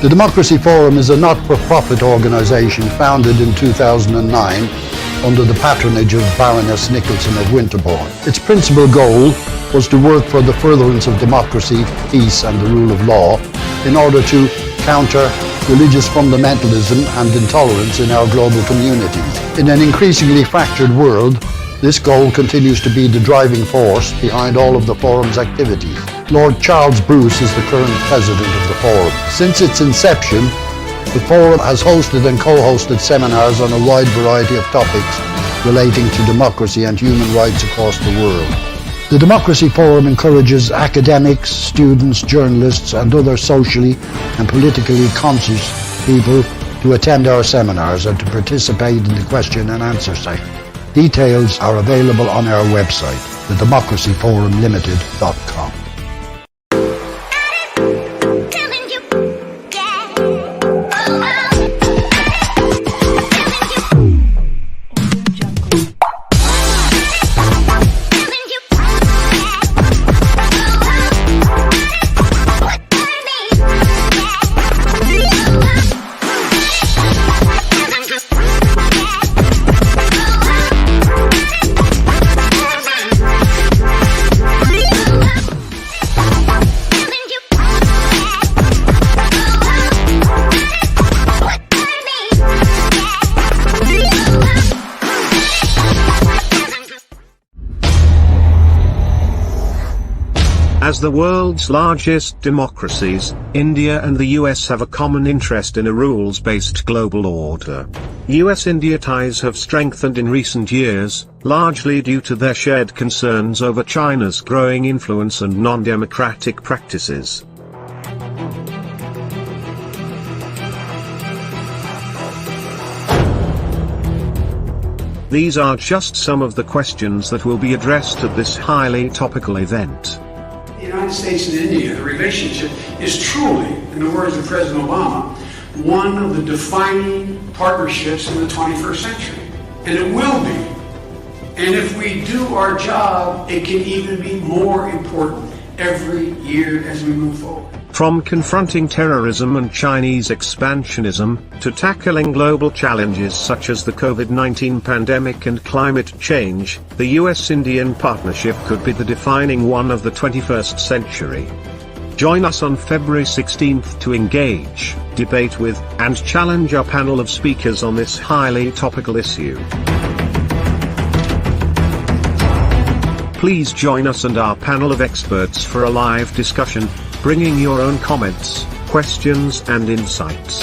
The Democracy Forum is a not-for-profit organisation founded in 2009 under the patronage of Baroness Nicholson of Winterbourne. Its principal goal was to work for the furtherance of democracy, peace and the rule of law in order to counter religious fundamentalism and intolerance in our global communities. In an increasingly fractured world, this goal continues to be the driving force behind all of the Forum's activities. Lord Charles Bruce is the current president of the Forum. Since its inception, the Forum has hosted and co-hosted seminars on a wide variety of topics relating to democracy and human rights across the world. The Democracy Forum encourages academics, students, journalists and other socially and politically conscious people to attend our seminars and to participate in the question and answer session. Details are available on our website, thedemocracyforumlimited.com. As the world's largest democracies, India and the US have a common interest in a rules-based global order. US-India ties have strengthened in recent years, largely due to their shared concerns over China's growing influence and non-democratic practices. These are just some of the questions that will be addressed at this highly topical event. The United States and India, the relationship is truly, in the words of President Obama, one of the defining partnerships in the 21st century. And it will be. And if we do our job, it can even be more important every year as we move forward. From confronting terrorism and Chinese expansionism, to tackling global challenges such as the COVID-19 pandemic and climate change, the US-Indian partnership could be the defining one of the 21st century. Join us on February 16th to engage, debate with, and challenge our panel of speakers on this highly topical issue. Please join us and our panel of experts for a live discussion, bringing your own comments, questions and insights.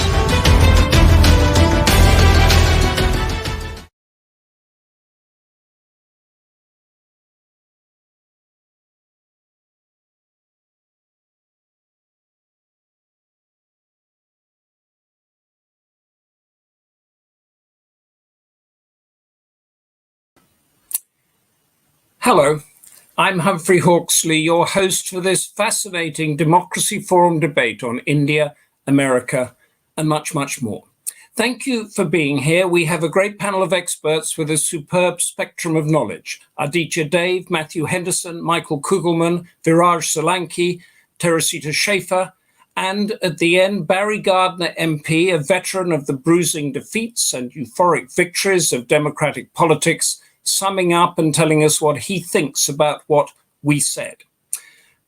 Hello, I'm Humphrey Hawksley, your host for this fascinating Democracy Forum debate on India, America, and much, much more. Thank you for being here. We have a great panel of experts with a superb spectrum of knowledge. Aaditya Dave, Matthew Henderson, Michael Kugelman, Viraj Solanki, Teresita Schaffer, and at the end, Barry Gardiner MP, a veteran of the bruising defeats and euphoric victories of democratic politics, summing up and telling us what he thinks about what we said.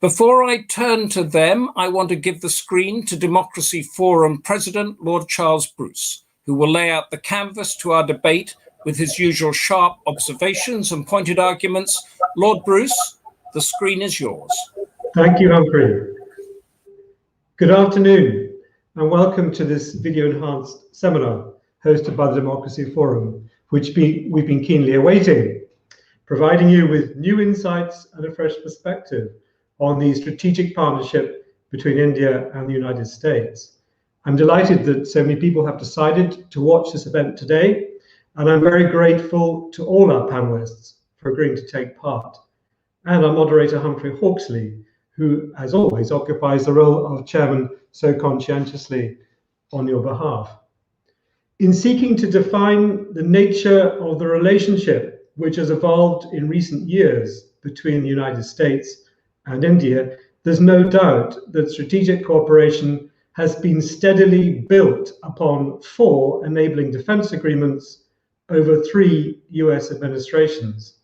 Before I turn to them, I want to give the screen to Democracy Forum President Lord Charles Bruce, who will lay out the canvas to our debate with his usual sharp observations and pointed arguments. Lord Bruce, the screen is yours. Thank you, Humphrey. Good afternoon, and welcome to this video-enhanced seminar hosted by the Democracy Forum, which we've been keenly awaiting, providing you with new insights and a fresh perspective on the strategic partnership between India and the United States. I'm delighted that so many people have decided to watch this event today, and I'm very grateful to all our panelists for agreeing to take part, and our moderator Humphrey Hawksley, who, as always, occupies the role of chairman so conscientiously on your behalf. In seeking to define the nature of the relationship which has evolved in recent years between the United States and India, there's no doubt that strategic cooperation has been steadily built upon 4 enabling defense agreements over 3 US administrations.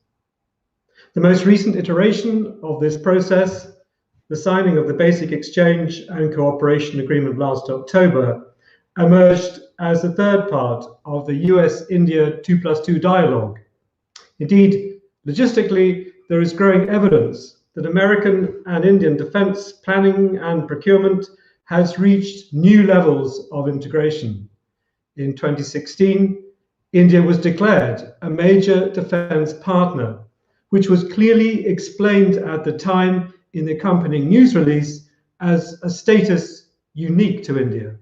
The most recent iteration of this process, the signing of the Basic Exchange and Cooperation Agreement last October, emerged as the third part of the US-India 2+2 dialogue. Indeed, logistically, there is growing evidence that American and Indian defense planning and procurement has reached new levels of integration. In 2016, India was declared a major defense partner, which was clearly explained at the time in the accompanying news release as a status unique to India.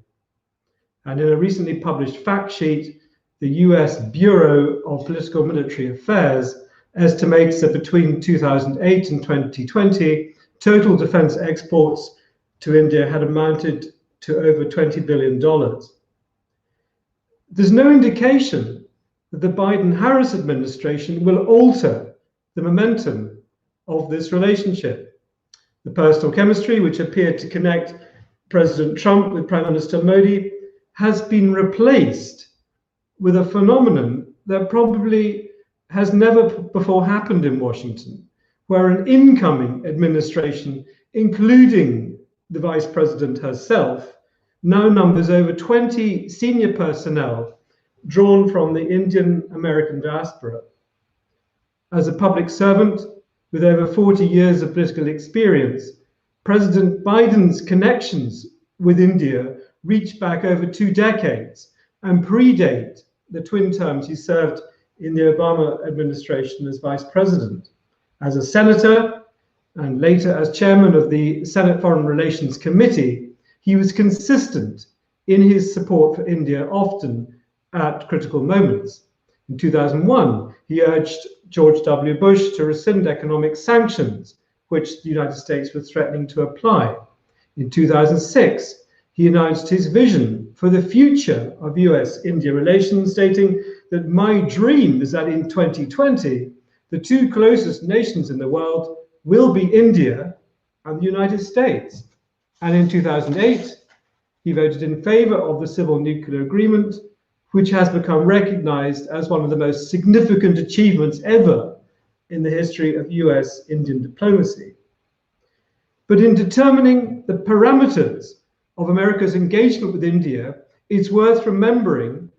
And in a recently published fact sheet, the US Bureau of Political Military Affairs estimates that between 2008 and 2020, total defense exports to India had amounted to over $20 billion. There's no indication that the Biden-Harris administration will alter the momentum of this relationship. The personal chemistry, which appeared to connect President Trump with Prime Minister Modi, has been replaced with a phenomenon that probably has never before happened in Washington, where an incoming administration, including the Vice President herself, now numbers over 20 senior personnel drawn from the Indian American diaspora. As a public servant with over 40 years of political experience, President Biden's connections with India reach back over 2 decades and predate the twin terms he served in the Obama administration as vice president. As a senator and later as chairman of the Senate Foreign Relations Committee, he was consistent in his support for India, often at critical moments. In 2001, he urged George W. Bush to rescind economic sanctions, which the United States was threatening to apply. In 2006, he announced his vision for the future of US-India relations, stating that my dream is that in 2020, the 2 closest nations in the world will be India and the United States. And in 2008, he voted in favor of the Civil Nuclear Agreement, which has become recognized as one of the most significant achievements ever in the history of US-Indian diplomacy. But in determining the parameters of America's engagement with India, it's worth remembering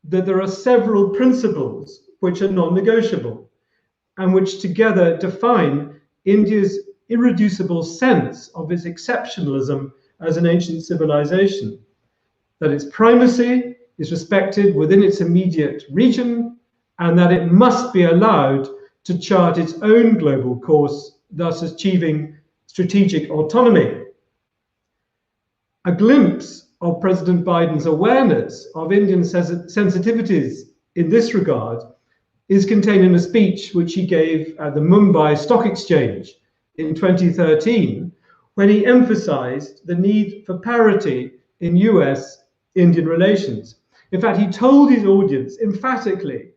that there are several principles which are non-negotiable and which together define India's irreducible sense of its exceptionalism as an ancient civilization, that its primacy is respected within its immediate region, and that it must be allowed to chart its own global course, thus achieving strategic autonomy. A glimpse of President Biden's awareness of Indian sensitivities in this regard is contained in a speech which he gave at the Mumbai Stock Exchange in 2013, when he emphasized the need for parity in US-Indian relations. In fact, he told his audience emphatically,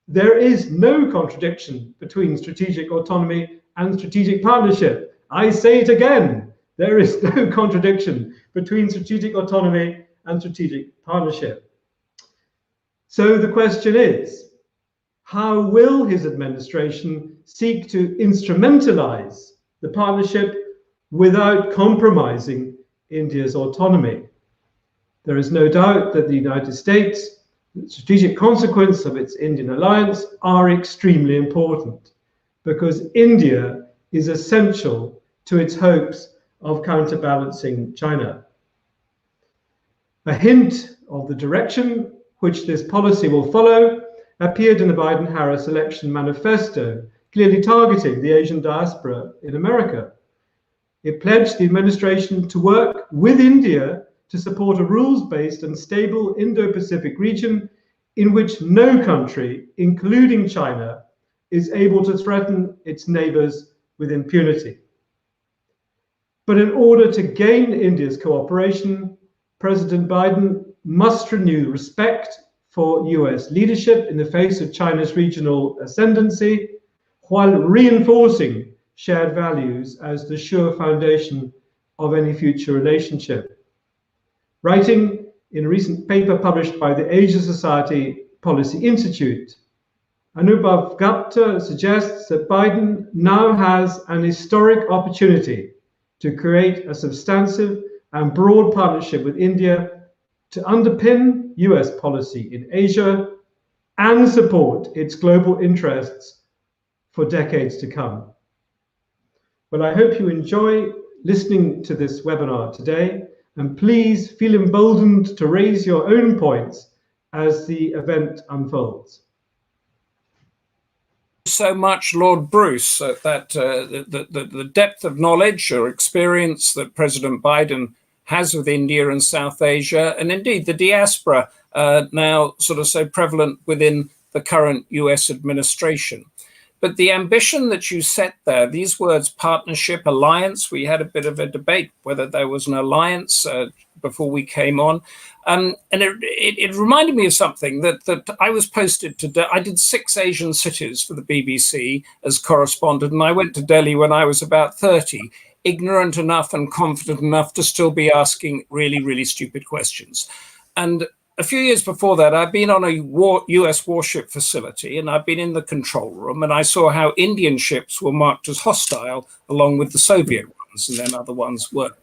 there is no contradiction between strategic autonomy and strategic partnership. I say it again, there is no contradiction between strategic autonomy and strategic partnership. So the question is, how will his administration seek to instrumentalize the partnership without compromising India's autonomy? There is no doubt that the United States, the strategic consequence of its Indian alliance, are extremely important, because India is essential to its hopes of counterbalancing China. A hint of the direction which this policy will follow appeared in the Biden-Harris election manifesto, clearly targeting the Asian diaspora in America. It pledged the administration to work with India to support a rules-based and stable Indo-Pacific region in which no country, including China, is able to threaten its neighbors with impunity. But in order to gain India's cooperation, President Biden must renew respect for US leadership in the face of China's regional ascendancy, while reinforcing shared values as the sure foundation of any future relationship. Writing in a recent paper published by the Asia Society Policy Institute, Anubhav Gupta suggests that Biden now has an historic opportunity to create a substantive and broad partnership with India to underpin US policy in Asia and support its global interests for decades to come. Well, I hope you enjoy listening to this webinar today, and please feel emboldened to raise your own points as the event unfolds. So much, Lord Bruce, that the depth of knowledge or experience that President Biden has with India and South Asia, and indeed the diaspora now sort of so prevalent within the current US administration. But the ambition that you set there, these words, partnership, alliance, we had a bit of a debate whether there was an alliance before we came on. And it reminded me of something that I was posted to. I did 6 Asian cities for the BBC as correspondent, and I went to Delhi when I was about 30, ignorant enough and confident enough to still be asking really, really stupid questions. And a few years before that, I'd been on a US warship facility, and I'd been in the control room, and I saw how Indian ships were marked as hostile along with the Soviet ones, and then other ones weren't.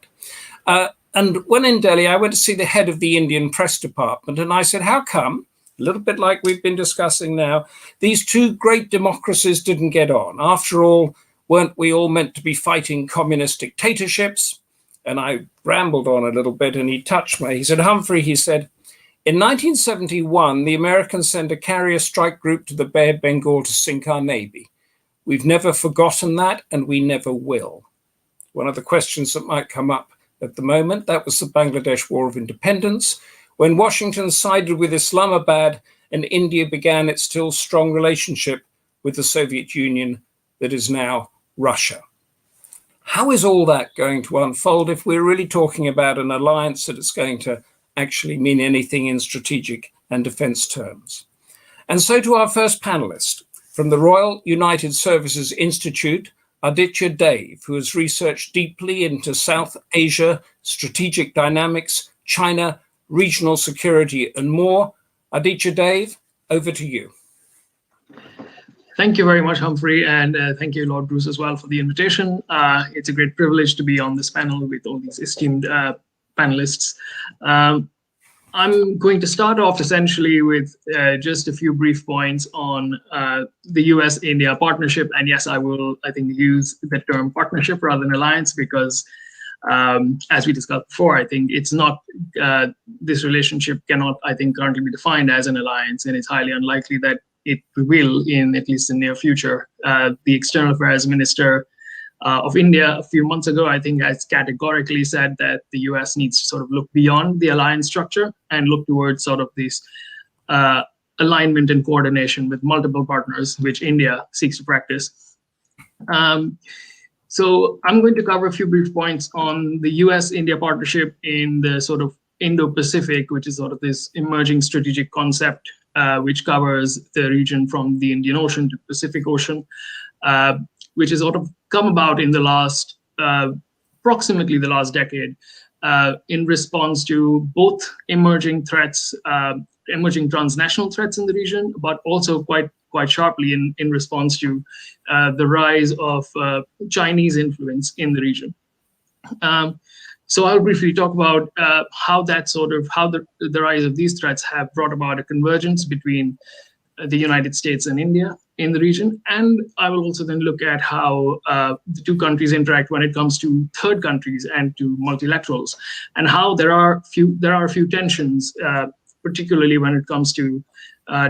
And when in Delhi, I went to see the head of the Indian press department, and I said, how come, a little bit like we've been discussing now, these two great democracies didn't get on? After all, weren't we all meant to be fighting communist dictatorships? And I rambled on a little bit, and he touched me. He said, Humphrey, he said, in 1971, the Americans sent a carrier strike group to the Bay of Bengal to sink our Navy. We've never forgotten that, and we never will. One of the questions that might come up at the moment, that was the Bangladesh War of Independence, when Washington sided with Islamabad and India began its still strong relationship with the Soviet Union that is now Russia. How is all that going to unfold if we're really talking about an alliance that is going to actually mean anything in strategic and defense terms? And so to our first panelist, from the Royal United Services Institute, Aaditya Dave, who has researched deeply into South Asia, strategic dynamics, China, regional security, and more. Aaditya Dave, over to you. Thank you very much, Humphrey, and thank you, Lord Bruce, as well, for the invitation. It's a great privilege to be on this panel with all these esteemed panelists. I'm going to start off essentially with just a few brief points on the US-India partnership. And yes, I will, I think, use the term partnership rather than alliance because, as we discussed before, I think it's not, this relationship cannot, I think, currently be defined as an alliance, and it's highly unlikely that it will in at least the near future. The External Affairs Minister of India a few months ago, I think, has categorically said that the US needs to sort of look beyond the alliance structure and look towards sort of this alignment and coordination with multiple partners, which India seeks to practice. So I'm going to cover a few brief points on the US-India partnership in the sort of Indo-Pacific, which is sort of this emerging strategic concept, which covers the region from the Indian Ocean to Pacific Ocean, which has sort of come about in the last, approximately the last decade, in response to both emerging threats, emerging transnational threats in the region, but also quite sharply in response to the rise of Chinese influence in the region. So I'll briefly talk about how the rise of these threats have brought about a convergence between the United States and India in the region. And I will also then look at how the two countries interact when it comes to third countries and to multilaterals, and how there are a few tensions, particularly when it comes to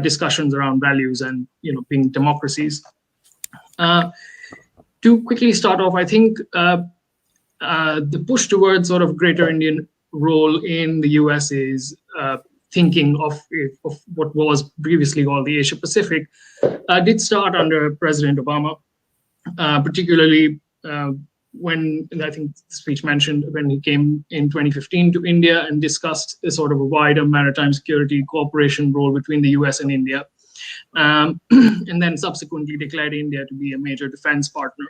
discussions around values and being democracies. To quickly start off, I think the push towards sort of greater Indian role in the US is thinking of what was previously called the Asia Pacific, did start under President Obama, particularly when, I think the speech mentioned, when he came in 2015 to India and discussed a sort of a wider maritime security cooperation role between the US and India, and then subsequently declared India to be a major defense partner.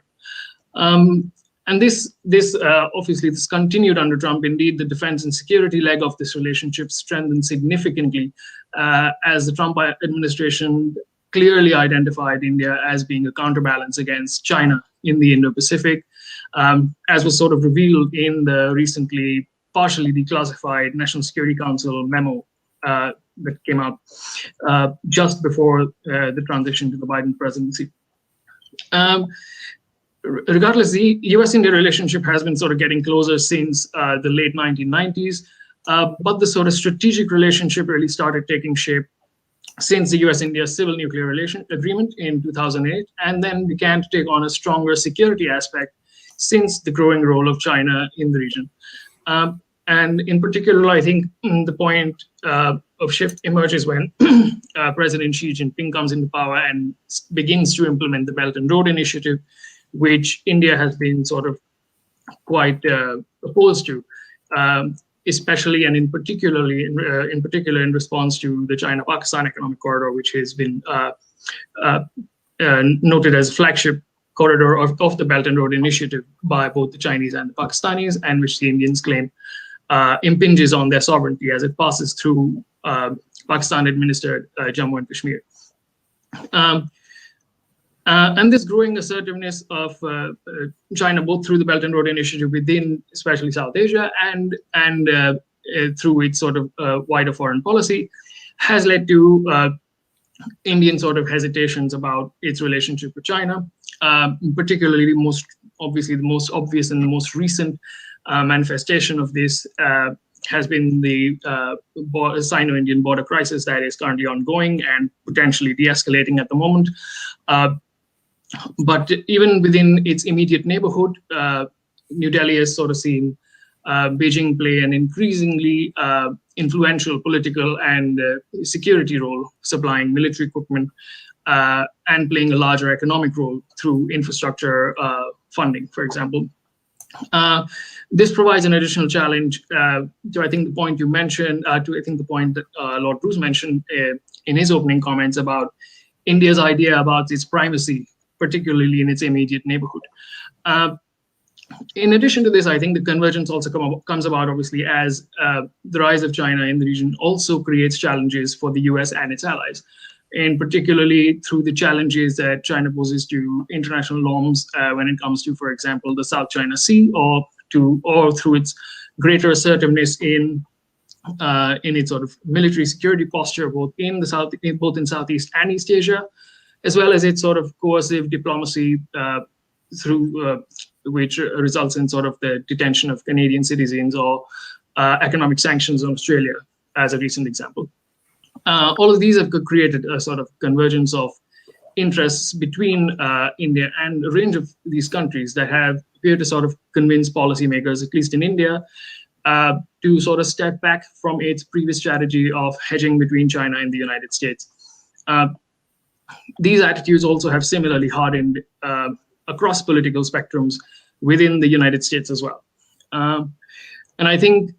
And this obviously this continued under Trump. Indeed, the defense and security leg of this relationship strengthened significantly as the Trump administration clearly identified India as being a counterbalance against China in the Indo-Pacific, as was sort of revealed in the recently partially declassified National Security Council memo that came out just before the transition to the Biden presidency. Regardless, the US-India relationship has been sort of getting closer since the late 1990s, but the sort of strategic relationship really started taking shape since the US-India Civil Nuclear Agreement in 2008, and then began to take on a stronger security aspect since the growing role of China in the region. And in particular, I think the point of shift emerges when President Xi Jinping comes into power and begins to implement the Belt and Road Initiative, which India has been sort of quite opposed to, especially and in particular in response to the China-Pakistan Economic Corridor, which has been noted as flagship corridor of the Belt and Road Initiative by both the Chinese and the Pakistanis, and which the Indians claim impinges on their sovereignty as it passes through Pakistan-administered Jammu and Kashmir. And this growing assertiveness of China, both through the Belt and Road Initiative within, especially South Asia, and through its sort of wider foreign policy, has led to Indian sort of hesitations about its relationship with China. Particularly, the most obvious and the most recent manifestation of this has been the Sino-Indian border crisis that is currently ongoing and potentially de-escalating at the moment. But even within its immediate neighborhood, New Delhi has sort of seen Beijing play an increasingly influential political and security role, supplying military equipment and playing a larger economic role through infrastructure funding, for example. This provides an additional challenge to, I think, the point you mentioned, the point that Lord Bruce mentioned in his opening comments about India's idea about its primacy, particularly in its immediate neighborhood. In addition to this, I think the convergence also comes about, obviously, as the rise of China in the region also creates challenges for the US and its allies, and particularly through the challenges that China poses to international norms when it comes to, for example, the South China Sea, or through its greater assertiveness in its sort of military security posture, both in Southeast and East Asia, as well as its sort of coercive diplomacy through which results in sort of the detention of Canadian citizens or economic sanctions on Australia, as a recent example. All of these have created a sort of convergence of interests between India and a range of these countries that have appeared to sort of convince policymakers, at least in India, to sort of step back from its previous strategy of hedging between China and the United States. These attitudes also have similarly hardened across political spectrums within the United States as well. And I think,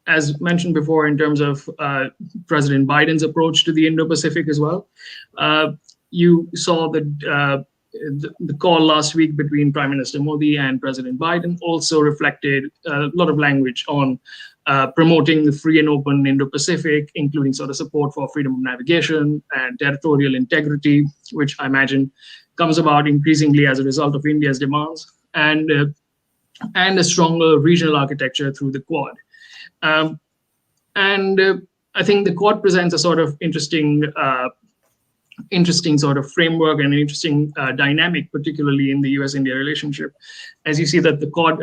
as mentioned before, in terms of President Biden's approach to the Indo-Pacific as well, you saw that the call last week between Prime Minister Modi and President Biden also reflected a lot of language on promoting the free and open Indo-Pacific, including sort of support for freedom of navigation and territorial integrity, which I imagine comes about increasingly as a result of India's demands, and a stronger regional architecture through the Quad. I think the Quad presents a sort of interesting sort of framework and an interesting dynamic, particularly in the US-India relationship. As you see that the Quad,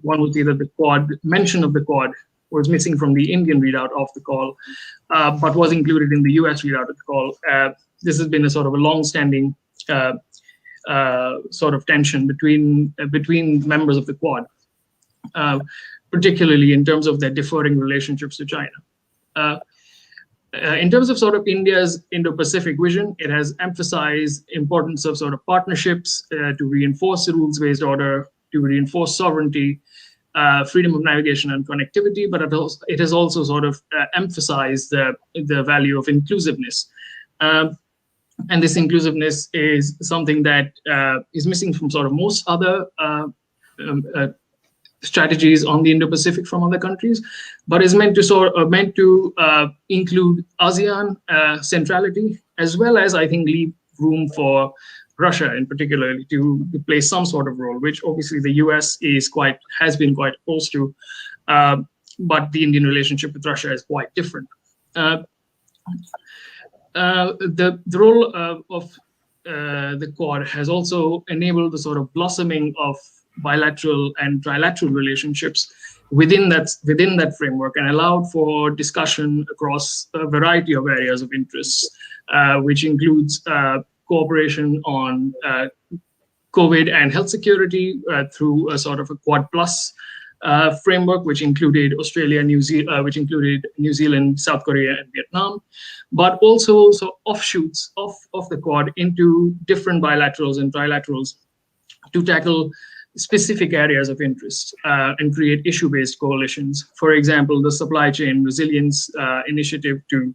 one would see that the Quad, mention of the Quad was missing from the Indian readout of the call, but was included in the US readout of the call. This has been a sort of a long-standing sort of tension between members of the Quad, particularly in terms of their differing relationships to China. In terms of sort of India's Indo-Pacific vision, it has emphasized importance of sort of partnerships to reinforce the rules-based order, to reinforce sovereignty, freedom of navigation and connectivity, but it has also sort of emphasized the value of inclusiveness. And this inclusiveness is something that is missing from sort of most other strategies on the Indo-Pacific from other countries, but is meant to include ASEAN centrality, as well as, I think, leave room for Russia in particular to play some sort of role, which obviously the US has been quite opposed to, but the Indian relationship with Russia is quite different. The role of the Quad has also enabled the sort of blossoming of bilateral and trilateral relationships within that framework, and allowed for discussion across a variety of areas of interests, which includes cooperation on COVID and health security through a sort of a Quad Plus framework, which included New Zealand, South Korea, and Vietnam, but also offshoots of the Quad into different bilaterals and trilaterals to tackle specific areas of interest and create issue-based coalitions. For example, the supply chain resilience initiative to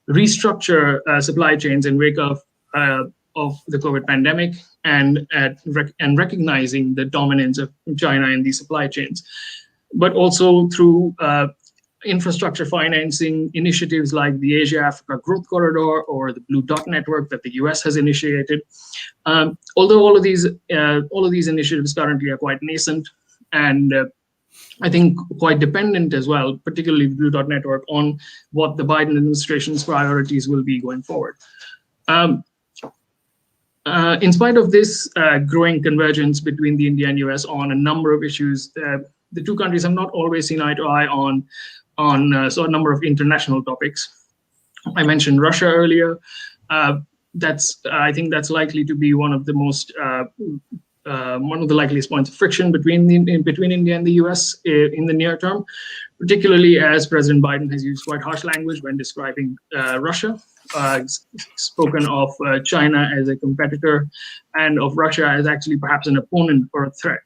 restructure supply chains in wake of the COVID pandemic, and recognizing the dominance of China in these supply chains, but also through infrastructure financing initiatives like the Asia-Africa Growth Corridor or the Blue Dot Network that the US has initiated. Although all of these initiatives currently are quite nascent, and I think quite dependent as well, particularly the Blue Dot Network, on what the Biden administration's priorities will be going forward. In spite of this growing convergence between the India and US on a number of issues, the two countries have not always seen eye to eye on a number of international topics. I mentioned Russia earlier. I think that's likely to be one of the likeliest points of friction between India and the US in the near term, particularly as President Biden has used quite harsh language when describing Russia. Spoken of China as a competitor and of Russia as actually perhaps an opponent or a threat.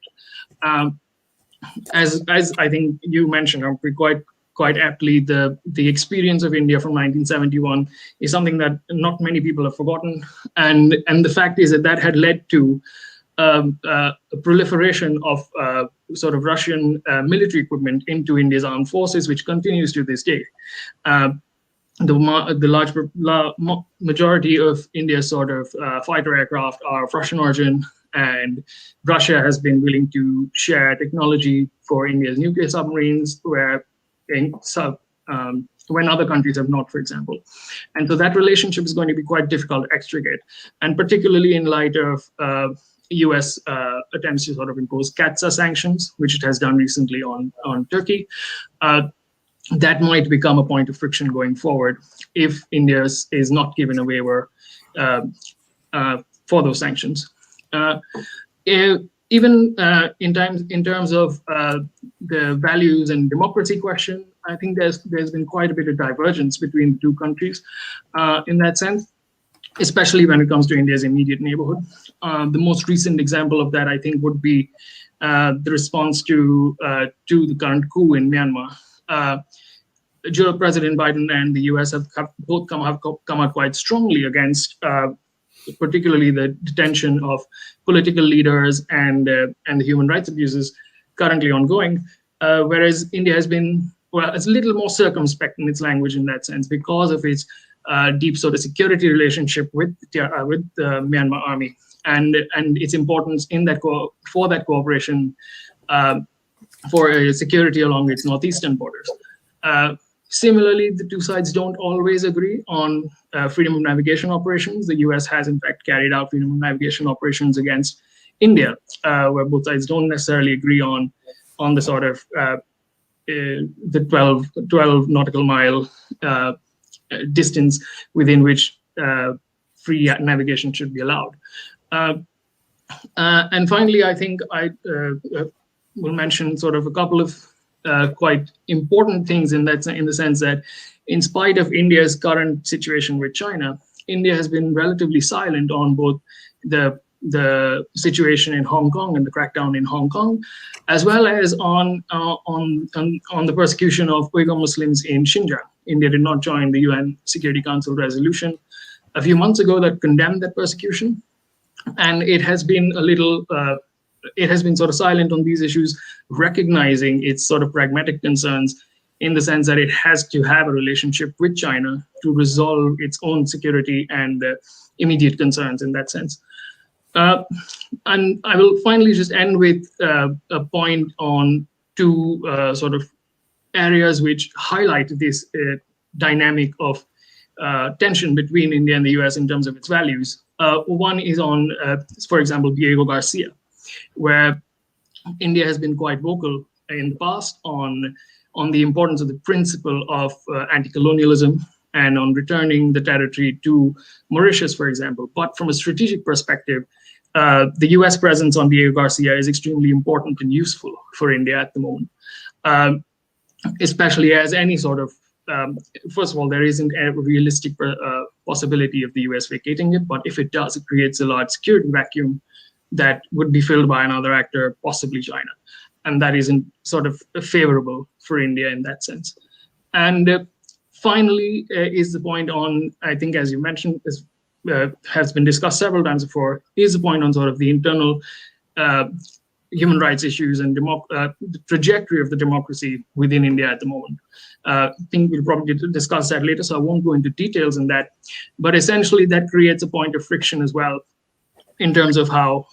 As I think you mentioned, Humphrey, quite aptly, the experience of India from 1971 is something that not many people have forgotten, and the fact is that had led to a proliferation of sort of Russian military equipment into India's armed forces, which continues to this day. The large majority of India's sort of fighter aircraft are of Russian origin, and Russia has been willing to share technology for India's nuclear submarines, when other countries have not, for example. And so that relationship is going to be quite difficult to extricate, and particularly in light of US attempts to sort of impose CAATSA sanctions, which it has done recently on Turkey. That might become a point of friction going forward if India is not given a waiver for those sanctions. Even in terms of the values and democracy question, I think there's been quite a bit of divergence between the two countries in that sense, especially when it comes to India's immediate neighborhood. The most recent example of that, I think, would be the response to the current coup in Myanmar. President Biden and the US have both come out quite strongly against particularly the detention of political leaders and the human rights abuses currently ongoing, whereas India has been, it's a little more circumspect in its language in that sense because of its deep sort of security relationship with the Myanmar army and its importance in that for that cooperation for security along its northeastern borders. Similarly, the two sides don't always agree on freedom of navigation operations. The US has, in fact, carried out freedom of navigation operations against India, where both sides don't necessarily agree on the sort of the 12 nautical mile distance within which free navigation should be allowed. And finally, I think I will mention sort of a couple of quite important things in the sense that in spite of India's current situation with China, India has been relatively silent on both the situation in Hong Kong and the crackdown in Hong Kong, as well as on the persecution of Uyghur Muslims in Xinjiang. India did not join the UN Security Council resolution a few months ago that condemned that persecution, and it has been a little, it has been sort of silent on these issues, recognizing its sort of pragmatic concerns in the sense that it has to have a relationship with China to resolve its own security and immediate concerns in that sense. And I will finally just end with a point on two sort of areas which highlight this dynamic of tension between India and the US in terms of its values. One is on, for example, Diego Garcia, where India has been quite vocal in the past on the importance of the principle of anti-colonialism and on returning the territory to Mauritius, for example. But from a strategic perspective, the US presence on Diego Garcia is extremely important and useful for India at the moment, especially as any sort of, first of all, there isn't a realistic possibility of the US vacating it, but if it does, it creates a large security vacuum that would be filled by another actor, possibly China. And that isn't sort of favorable for India in that sense. And finally is the point on, I think, as you mentioned, has been discussed several times before, is the point on sort of the internal human rights issues and the trajectory of the democracy within India at the moment. I think we'll probably discuss that later, so I won't go into details in that. But essentially, that creates a point of friction as well in terms of how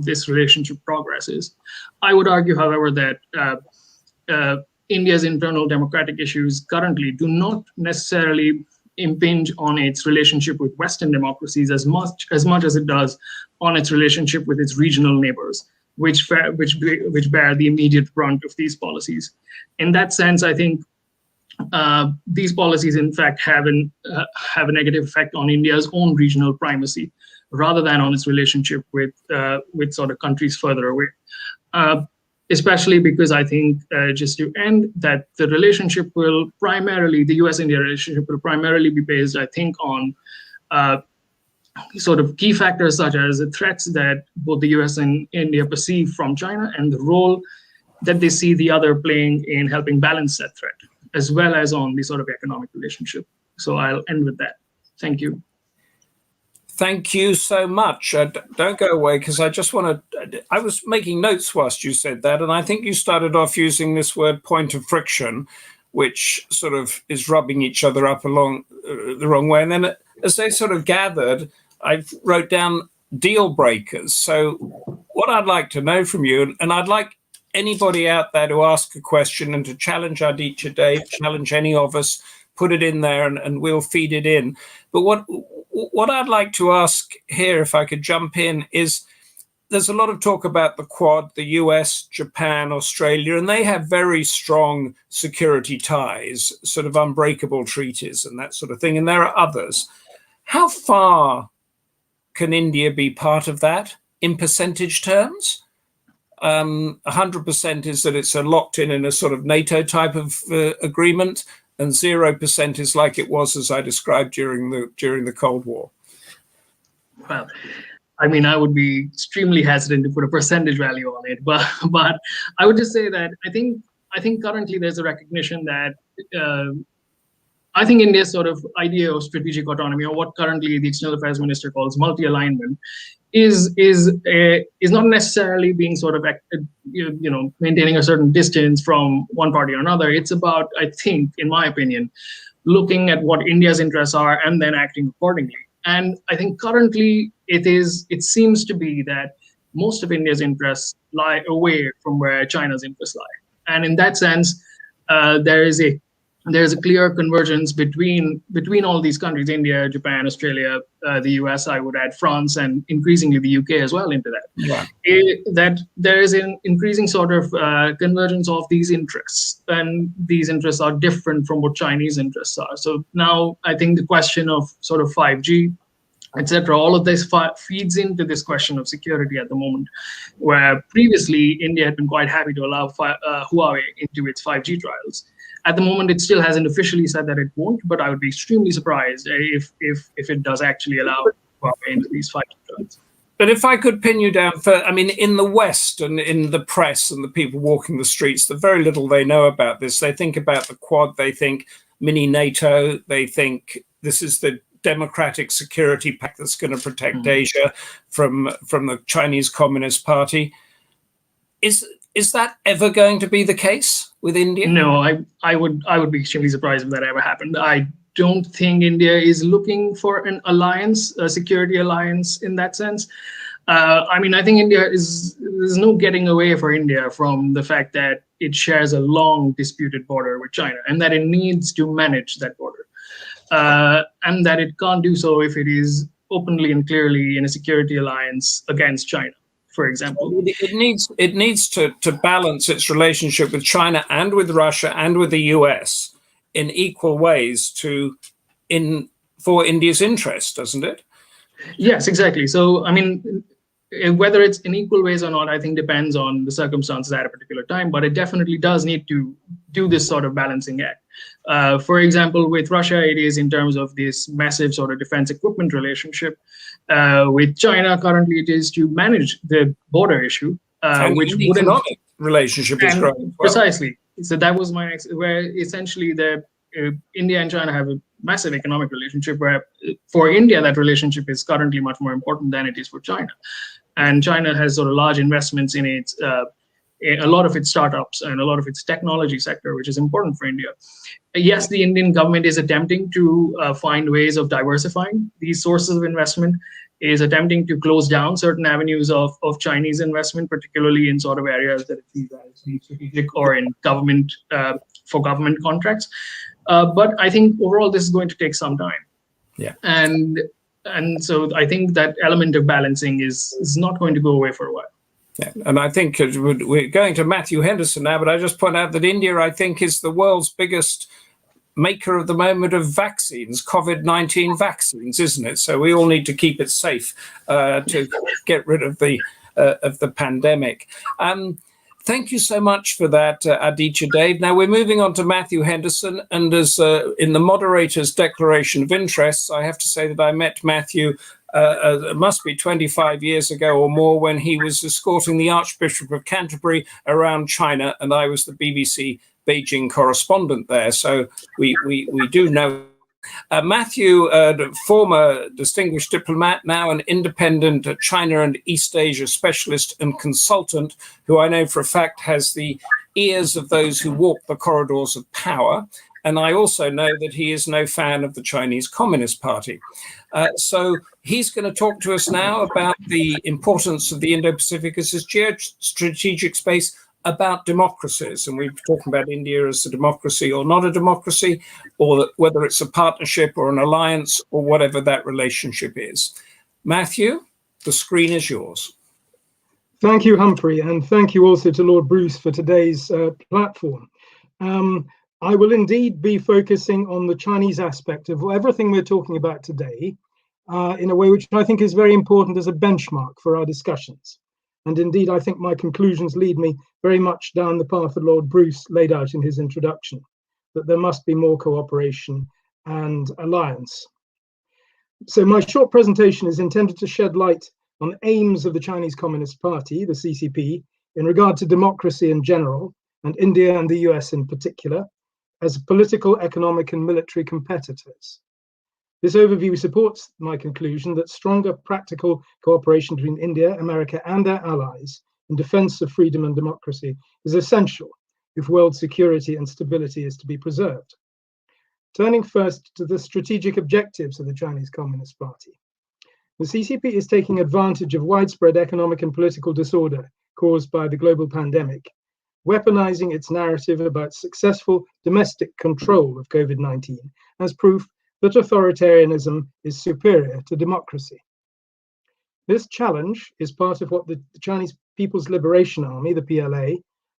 this relationship progresses. I would argue, however, that India's internal democratic issues currently do not necessarily impinge on its relationship with Western democracies as much as it does on its relationship with its regional neighbors, which bear the immediate brunt of these policies. In that sense, I think these policies, in fact, have a negative effect on India's own regional primacy, rather than on its relationship with sort of countries further away. Especially because I think, just to end, that the relationship will primarily, the US-India relationship will primarily be based, I think, on sort of key factors such as the threats that both the US and India perceive from China and the role that they see the other playing in helping balance that threat, as well as on the sort of economic relationship. So I'll end with that. Thank you. Thank you so much. Don't go away, because I just want to, I was making notes whilst you said that, and I think you started off using this word point of friction, which sort of is rubbing each other up along the wrong way. And then as they sort of gathered, I wrote down deal breakers. So what I'd like to know from you, and I'd like anybody out there to ask a question and to challenge Aaditya, Dave, challenge any of us, put it in there and we'll feed it in. But what I'd like to ask here, if I could jump in, is there's a lot of talk about the Quad, the US, Japan, Australia, and they have very strong security ties, sort of unbreakable treaties and that sort of thing. And there are others. How far can India be part of that in percentage terms? 100% is that it's a locked in a sort of NATO type of agreement, and 0% is like it was, as I described, during the Cold War. Well, I mean, I would be extremely hesitant to put a percentage value on it, but I would just say that I think currently there's a recognition that I think India's sort of idea of strategic autonomy, or what currently the External Affairs Minister calls multi-alignment, is not necessarily being sort of maintaining a certain distance from one party or another. It's about, I think, in my opinion, looking at what India's interests are and then acting accordingly. And I think currently it seems to be that most of India's interests lie away from where China's interests lie. And in that sense, there is a clear convergence between all these countries, India, Japan, Australia, the US, I would add France, and increasingly the UK as well into that. Yeah. That there is an increasing sort of convergence of these interests, and these interests are different from what Chinese interests are. So now I think the question of sort of 5G, etc., all of this feeds into this question of security at the moment, where previously India had been quite happy to allow Huawei into its 5G trials. At the moment, it still hasn't officially said that it won't, but I would be extremely surprised if it does actually allow Huawei into these 5G trials. But if I could pin you down for, I mean, in the West and in the press and the people walking the streets, the very little they know about this, they think about the Quad, they think mini NATO, they think this is the democratic security pact that's going to protect Asia from the Chinese Communist Party. Is that ever going to be the case with India? No, I would be extremely surprised if that ever happened. I don't think India is looking for an alliance, a security alliance in that sense. I mean, I think there's no getting away for India from the fact that it shares a long disputed border with China, and that it needs to manage that border, and that it can't do so if it is openly and clearly in a security alliance against China, for example. It needs to balance its relationship with China and with Russia and with the US in equal ways for India's interest, doesn't it? Yes, exactly. So, I mean, whether it's in equal ways or not, I think depends on the circumstances at a particular time, but it definitely does need to do this sort of balancing act. For example, with Russia, it is in terms of this massive sort of defense equipment relationship. With China, currently it is to manage the border issue, which the economic relationship is growing. Precisely. So that was my next, where essentially India and China have a massive economic relationship, where for India, that relationship is currently much more important than it is for China. And China has sort of large investments in a lot of its startups and a lot of its technology sector, which is important for India. Yes, the Indian government is attempting to find ways of diversifying these sources of investment, is attempting to close down certain avenues of Chinese investment, particularly in sort of areas that it sees as strategic or in government, for government contracts. But I think overall this is going to take some time. Yeah. And so I think that element of balancing is not going to go away for a while. Yeah, and I think we're going to Matthew Henderson now, but I just point out that India, I think, is the world's biggest maker of the moment of vaccines, COVID-19 vaccines, isn't it? So we all need to keep it safe to get rid of the pandemic. Thank you so much for that, Aaditya, Dave. Now we're moving on to Matthew Henderson, and as in the moderator's declaration of interests, I have to say that I met Matthew it must be 25 years ago or more, when he was escorting the Archbishop of Canterbury around China, and I was the BBC Beijing correspondent there. So we do know. Matthew, former distinguished diplomat, now an independent China and East Asia specialist and consultant, who I know for a fact has the ears of those who walk the corridors of power. And I also know that he is no fan of the Chinese Communist Party. So he's going to talk to us now about the importance of the Indo-Pacific as a geostrategic space, about democracies. And we're talking about India as a democracy or not a democracy, or whether it's a partnership or an alliance or whatever that relationship is. Matthew, the screen is yours. Thank you, Humphrey, and thank you also to Lord Bruce for today's platform. I will indeed be focusing on the Chinese aspect of everything we're talking about today in a way which I think is very important as a benchmark for our discussions. And indeed, I think my conclusions lead me very much down the path that Lord Bruce laid out in his introduction, that there must be more cooperation and alliance. So my short presentation is intended to shed light on the aims of the Chinese Communist Party, the CCP, in regard to democracy in general, and India and the US in particular, as political, economic, and military competitors. This overview supports my conclusion that stronger practical cooperation between India, America, and their allies in defense of freedom and democracy is essential if world security and stability is to be preserved. Turning first to the strategic objectives of the Chinese Communist Party. The CCP is taking advantage of widespread economic and political disorder caused by the global pandemic, weaponizing its narrative about successful domestic control of COVID-19 as proof that authoritarianism is superior to democracy. This challenge is part of what the Chinese People's Liberation Army, the PLA,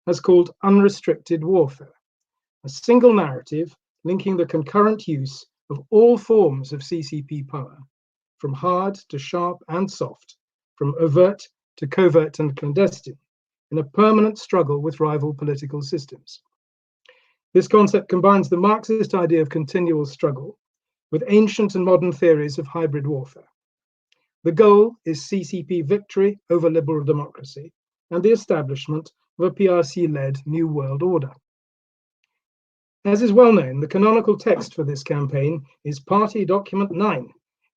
has called unrestricted warfare, a single narrative linking the concurrent use of all forms of CCP power, from hard to sharp and soft, from overt to covert and clandestine, in a permanent struggle with rival political systems. This concept combines the Marxist idea of continual struggle with ancient and modern theories of hybrid warfare. The goal is CCP victory over liberal democracy and the establishment of a PRC-led New World Order. As is well known, the canonical text for this campaign is Party Document 9,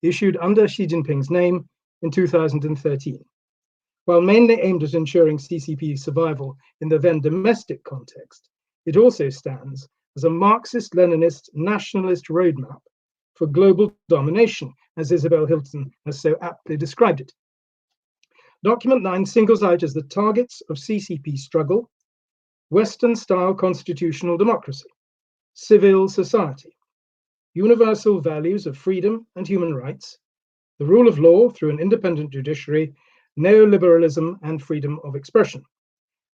issued under Xi Jinping's name in 2013. While mainly aimed at ensuring CCP survival in the then domestic context, it also stands as a Marxist-Leninist nationalist roadmap for global domination, as Isabel Hilton has so aptly described it. Document 9 singles out as the targets of CCP struggle Western-style constitutional democracy, civil society, universal values of freedom and human rights, the rule of law through an independent judiciary, neoliberalism, and freedom of expression.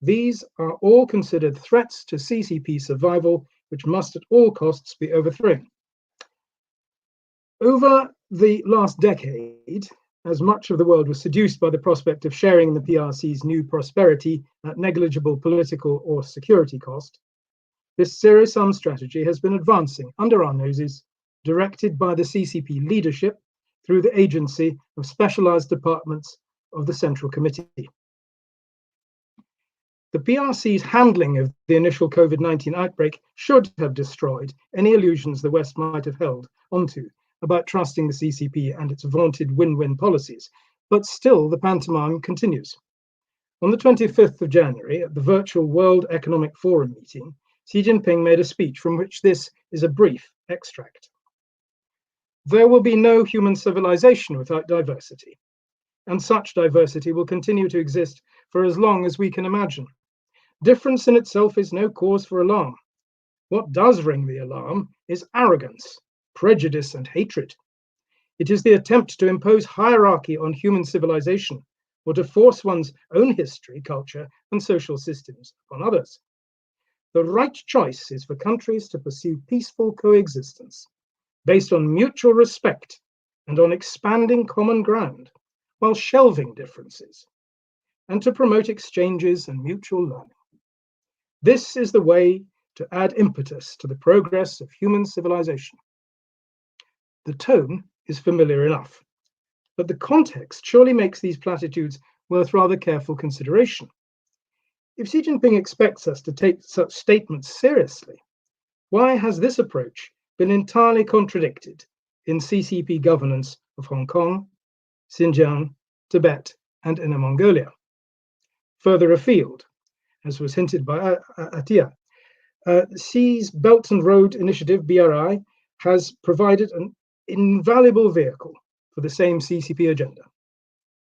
These are all considered threats to CCP survival, which must at all costs be overthrown. Over the last decade, as much of the world was seduced by the prospect of sharing in the PRC's new prosperity at negligible political or security cost, this zero-sum strategy has been advancing under our noses, directed by the CCP leadership through the agency of specialized departments of the Central Committee. The PRC's handling of the initial COVID-19 outbreak should have destroyed any illusions the West might have held onto about trusting the CCP and its vaunted win-win policies, but still the pantomime continues. On the 25th of January, at the virtual World Economic Forum meeting, Xi Jinping made a speech from which this is a brief extract. There will be no human civilization without diversity, and such diversity will continue to exist for as long as we can imagine. Difference in itself is no cause for alarm. What does ring the alarm is arrogance, prejudice, and hatred. It is the attempt to impose hierarchy on human civilization, or to force one's own history, culture, and social systems upon others. The right choice is for countries to pursue peaceful coexistence, based on mutual respect and on expanding common ground, while shelving differences, and to promote exchanges and mutual learning. This is the way to add impetus to the progress of human civilization. The tone is familiar enough, but the context surely makes these platitudes worth rather careful consideration. If Xi Jinping expects us to take such statements seriously, why has this approach been entirely contradicted in CCP governance of Hong Kong, Xinjiang, Tibet, and Inner Mongolia? Further afield, as was hinted by Aaditya, Xi's Belt and Road Initiative, BRI, has provided an invaluable vehicle for the same CCP agenda,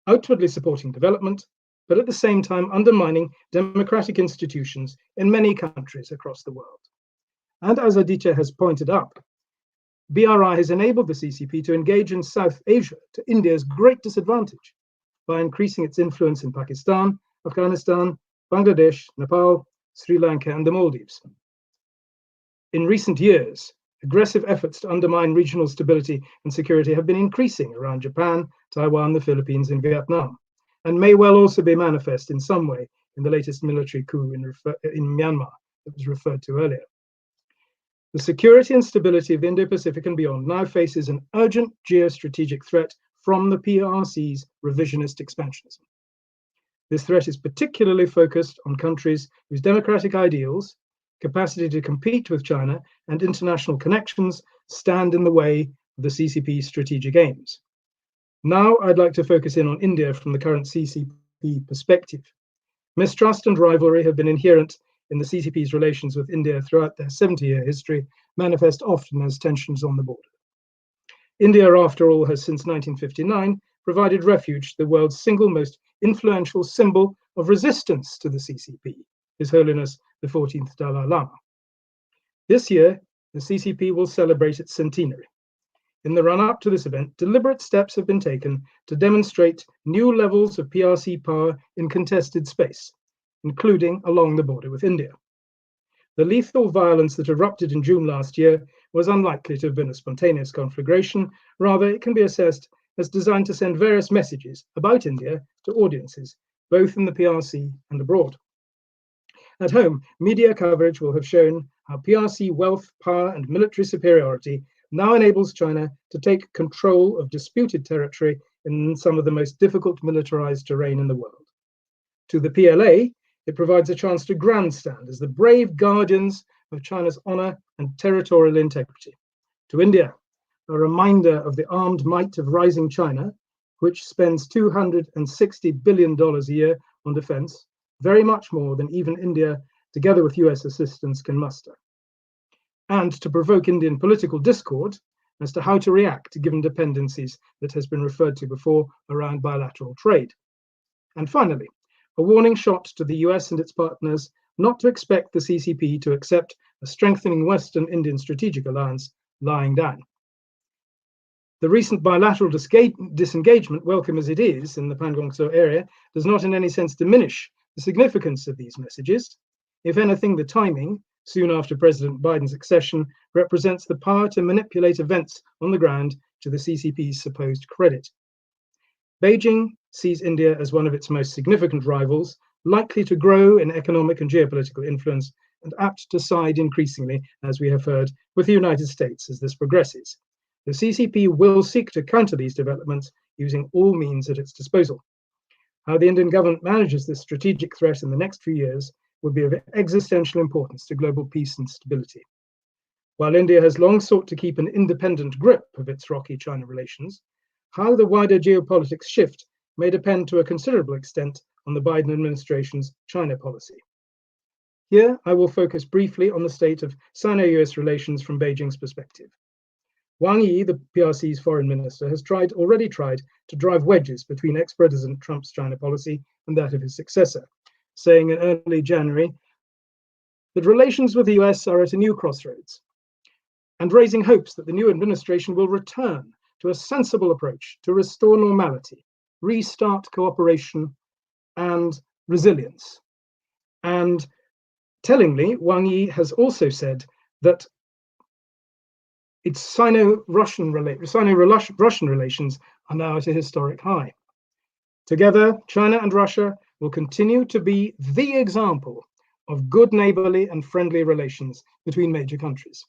outwardly supporting development, but at the same time undermining democratic institutions in many countries across the world. And as Aaditya has pointed out, BRI has enabled the CCP to engage in South Asia to India's great disadvantage by increasing its influence in Pakistan, Afghanistan, Bangladesh, Nepal, Sri Lanka, and the Maldives. In recent years, aggressive efforts to undermine regional stability and security have been increasing around Japan, Taiwan, the Philippines, and Vietnam, and may well also be manifest in some way in the latest military coup in Myanmar that was referred to earlier. The security and stability of the Indo-Pacific and beyond now faces an urgent geostrategic threat from the PRC's revisionist expansionism. This threat is particularly focused on countries whose democratic ideals, capacity to compete with China, and international connections stand in the way of the CCP's strategic aims. Now I'd like to focus in on India from the current CCP perspective. Mistrust and rivalry have been inherent in the CCP's relations with India throughout their 70-year history, manifest often as tensions on the border. India, after all, has since 1959 provided refuge to the world's single most influential symbol of resistance to the CCP, His Holiness the 14th Dalai Lama. This year, the CCP will celebrate its centenary. In the run-up to this event, deliberate steps have been taken to demonstrate new levels of PRC power in contested space, including along the border with India. The lethal violence that erupted in June last year was unlikely to have been a spontaneous conflagration. Rather, it can be assessed as designed to send various messages about India to audiences, both in the PRC and abroad. At home, media coverage will have shown how PRC wealth, power, and military superiority now enables China to take control of disputed territory in some of the most difficult militarized terrain in the world. To the PLA, it provides a chance to grandstand as the brave guardians of China's honor and territorial integrity. To India, a reminder of the armed might of rising China, which spends $260 billion a year on defense, very much more than even India, together with US assistance, can muster. And to provoke Indian political discord as to how to react given dependencies that has been referred to before around bilateral trade. And finally, a warning shot to the US and its partners not to expect the CCP to accept a strengthening Western-Indian strategic alliance lying down. The recent bilateral disengagement, welcome as it is in the Pangong-Tso area, does not in any sense diminish the significance of these messages. If anything, the timing, soon after President Biden's accession, represents the power to manipulate events on the ground to the CCP's supposed credit. Beijing sees India as one of its most significant rivals, likely to grow in economic and geopolitical influence, and apt to side increasingly, as we have heard, with the United States as this progresses. The CCP will seek to counter these developments using all means at its disposal. How the Indian government manages this strategic threat in the next few years will be of existential importance to global peace and stability. While India has long sought to keep an independent grip of its rocky China relations, how the wider geopolitics shift may depend to a considerable extent on the Biden administration's China policy. Here, I will focus briefly on the state of Sino-US relations from Beijing's perspective. Wang Yi, the PRC's foreign minister, has already tried to drive wedges between ex-President Trump's China policy and that of his successor, saying in early January that relations with the US are at a new crossroads, and raising hopes that the new administration will return to a sensible approach to restore normality, restart cooperation and resilience. And tellingly, Wang Yi has also said that its Sino-Russian relations are now at a historic high. Together, China and Russia will continue to be the example of good neighborly and friendly relations between major countries,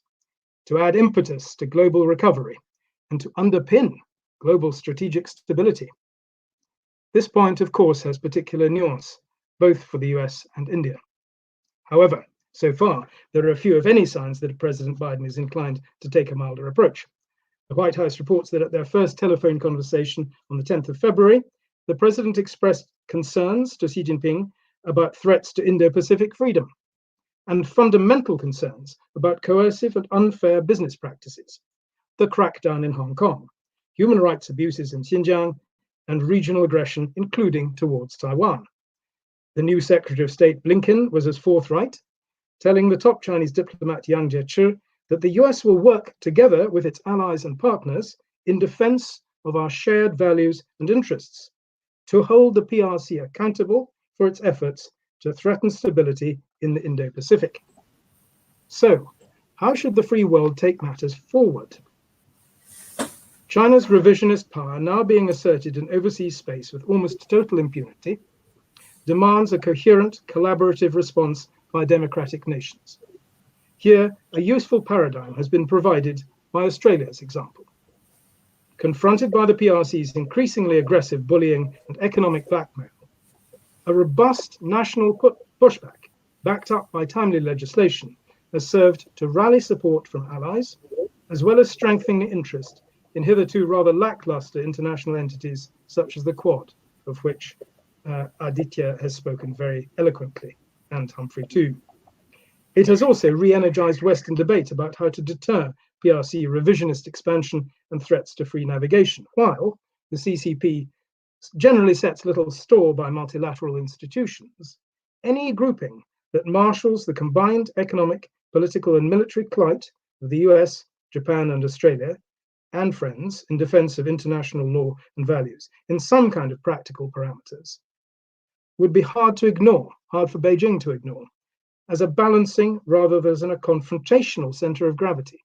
to add impetus to global recovery and to underpin global strategic stability. This point, of course, has particular nuance, both for the US and India. However, so far, there are few, if any, signs that President Biden is inclined to take a milder approach. The White House reports that at their first telephone conversation on the 10th of February, the president expressed concerns to Xi Jinping about threats to Indo-Pacific freedom and fundamental concerns about coercive and unfair business practices, the crackdown in Hong Kong, human rights abuses in Xinjiang, and regional aggression, including towards Taiwan. The new Secretary of State Blinken was as forthright, telling the top Chinese diplomat Yang Jiechi that the US will work together with its allies and partners in defense of our shared values and interests, to hold the PRC accountable for its efforts to threaten stability in the Indo-Pacific. So, how should the free world take matters forward? China's revisionist power, now being asserted in overseas space with almost total impunity, demands a coherent, collaborative response by democratic nations. Here, a useful paradigm has been provided by Australia's example. Confronted by the PRC's increasingly aggressive bullying and economic blackmail, a robust national pushback, backed up by timely legislation, has served to rally support from allies, as well as strengthening interest in hitherto rather lackluster international entities such as the Quad, of which Aaditya has spoken very eloquently, and Humphrey too. It has also re-energized Western debate about how to deter PRC revisionist expansion and threats to free navigation, while the CCP generally sets little store by multilateral institutions. Any grouping that marshals the combined economic, political, and military clout of the US, Japan, and Australia, and friends in defense of international law and values in some kind of practical parameters would be hard to ignore, hard for Beijing to ignore, as a balancing rather than a confrontational center of gravity.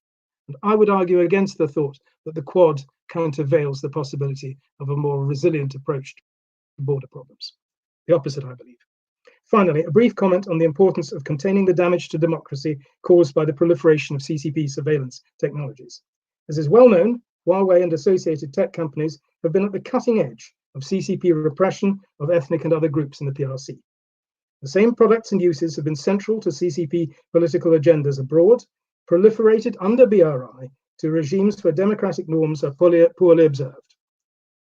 And I would argue against the thought that the Quad countervails the possibility of a more resilient approach to border problems. The opposite, I believe. Finally, a brief comment on the importance of containing the damage to democracy caused by the proliferation of CCP surveillance technologies. As is well known, Huawei and associated tech companies have been at the cutting edge of CCP repression of ethnic and other groups in the PRC. The same products and uses have been central to CCP political agendas abroad, proliferated under BRI to regimes where democratic norms are poorly observed.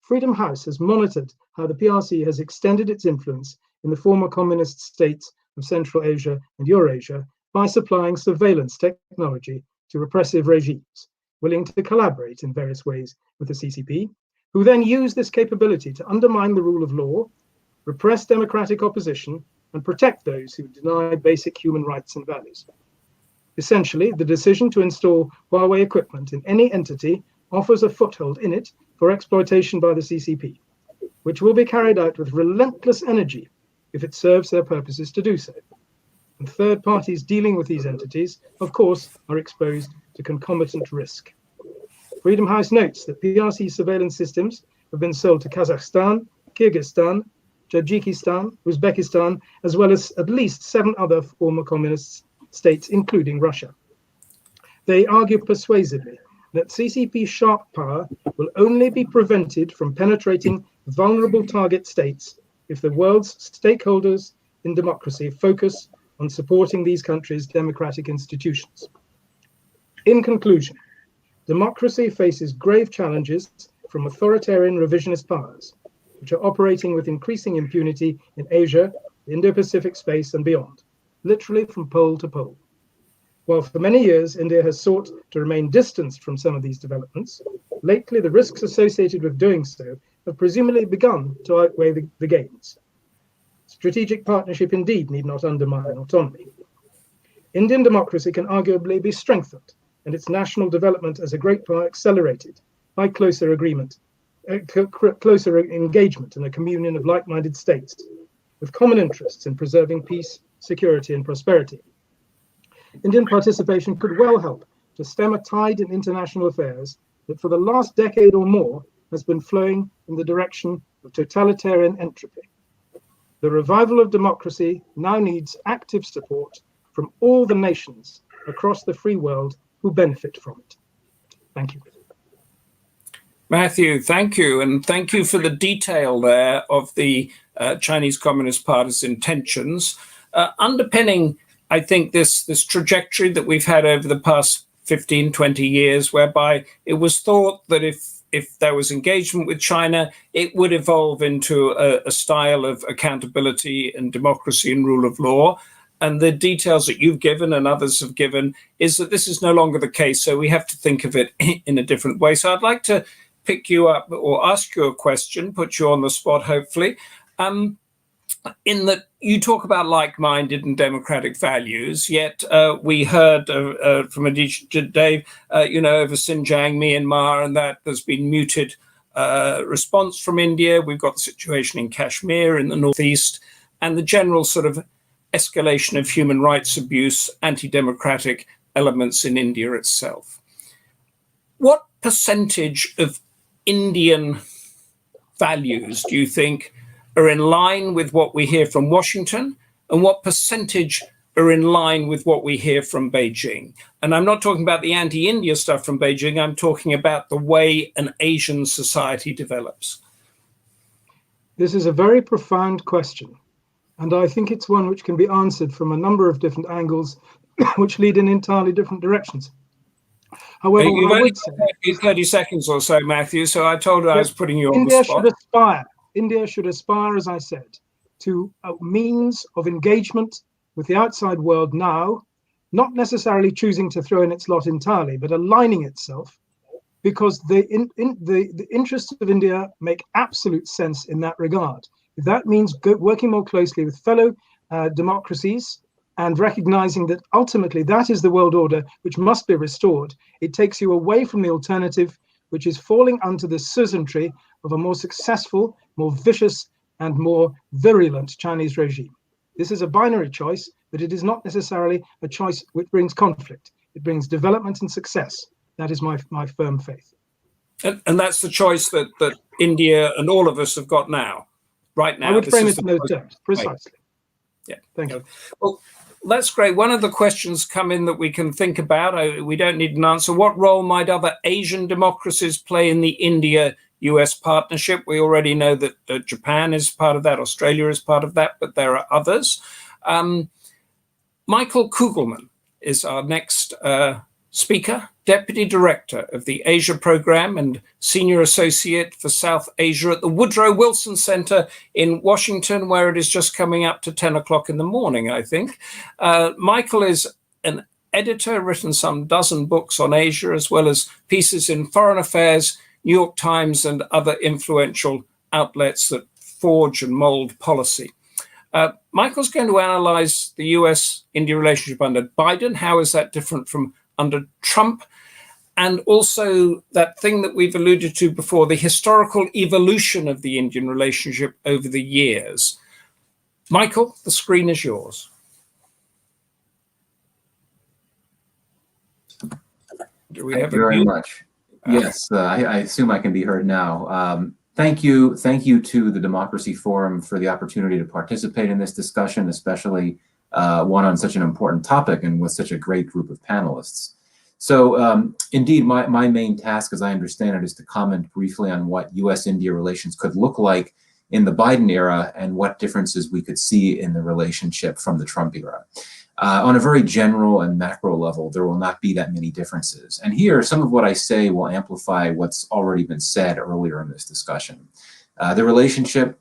Freedom House has monitored how the PRC has extended its influence in the former communist states of Central Asia and Eurasia by supplying surveillance technology to repressive regimes, willing to collaborate in various ways with the CCP, who then use this capability to undermine the rule of law, repress democratic opposition, and protect those who deny basic human rights and values. Essentially, the decision to install Huawei equipment in any entity offers a foothold in it for exploitation by the CCP, which will be carried out with relentless energy if it serves their purposes to do so. And third parties dealing with these entities, of course, are exposed to concomitant risk. Freedom House notes that PRC surveillance systems have been sold to Kazakhstan, Kyrgyzstan, Tajikistan, Uzbekistan, as well as at least 7 other former communist states, including Russia. They argue persuasively that CCP sharp power will only be prevented from penetrating vulnerable target states if the world's stakeholders in democracy focus on supporting these countries' democratic institutions. In conclusion, democracy faces grave challenges from authoritarian revisionist powers, which are operating with increasing impunity in Asia, the Indo-Pacific space and beyond, literally from pole to pole. While for many years India has sought to remain distanced from some of these developments, lately the risks associated with doing so have presumably begun to outweigh the gains. Strategic partnership indeed need not undermine autonomy. Indian democracy can arguably be strengthened and its national development as a great power accelerated by closer engagement in a communion of like-minded states with common interests in preserving peace, security, and prosperity. Indian participation could well help to stem a tide in international affairs that for the last decade or more has been flowing in the direction of totalitarian entropy. The revival of democracy now needs active support from all the nations across the free world who benefit from it. Thank you. Matthew, thank you. And thank you for the detail there of the Chinese Communist Party's intentions. Underpinning, I think, this trajectory that we've had over the past 15, 20 years, whereby it was thought that if there was engagement with China, it would evolve into a style of accountability and democracy and rule of law. And the details that you've given and others have given is that this is no longer the case. So we have to think of it in a different way. So I'd like to pick you up or ask you a question, put you on the spot, hopefully, in that you talk about like-minded and democratic values, yet we heard from Aaditya Dave, over Xinjiang, Myanmar, and that there's been muted response from India. We've got the situation in Kashmir in the northeast, and the general sort of escalation of human rights abuse, anti-democratic elements in India itself. What percentage of Indian values do you think are in line with what we hear from Washington, and what percentage are in line with what we hear from Beijing? And I'm not talking about the anti-India stuff from Beijing, I'm talking about the way an Asian society develops. This is a very profound question, and I think it's one which can be answered from a number of different angles, which lead in entirely different directions. However, you've only got 30 seconds or so, Matthew, so I told her I was putting you on the spot. India should aspire, as I said, to a means of engagement with the outside world now, not necessarily choosing to throw in its lot entirely, but aligning itself, because the interests of India make absolute sense in that regard. If that means working more closely with fellow democracies and recognizing that ultimately that is the world order which must be restored, it takes you away from the alternative, which is falling under the suzerainty of a more successful, more vicious, and more virulent Chinese regime. This is a binary choice, but it is not necessarily a choice which brings conflict. It brings development and success. That is my firm faith. And that's the choice that India and all of us have got now, right now. I would frame it in those terms, precisely. Yeah, thank you. Well, that's great. One of the questions come in that we can think about, we don't need an answer. What role might other Asian democracies play in the US partnership. We already know that Japan is part of that, Australia is part of that, but there are others. Michael Kugelman is our next speaker, Deputy Director of the Asia Program and Senior Associate for South Asia at the Woodrow Wilson Center in Washington, where it is just coming up to 10 o'clock in the morning, I think. Michael is an editor, written some dozen books on Asia, as well as pieces in Foreign Affairs, New York Times, and other influential outlets that forge and mold policy. Michael's going to analyze the US-India relationship under Biden. How is that different from under Trump? And also that thing that we've alluded to before, the historical evolution of the Indian relationship over the years. Michael, the screen is yours. Do we Thank you very much. Yes, I assume I can be heard now. Thank you to the Democracy Forum for the opportunity to participate in this discussion, especially one on such an important topic and with such a great group of panelists. So indeed, my main task, as I understand it, is to comment briefly on what US-India relations could look like in the Biden era and what differences we could see in the relationship from the Trump era. On a very general and macro level, there will not be that many differences. And here, some of what I say will amplify what's already been said earlier in this discussion. The relationship,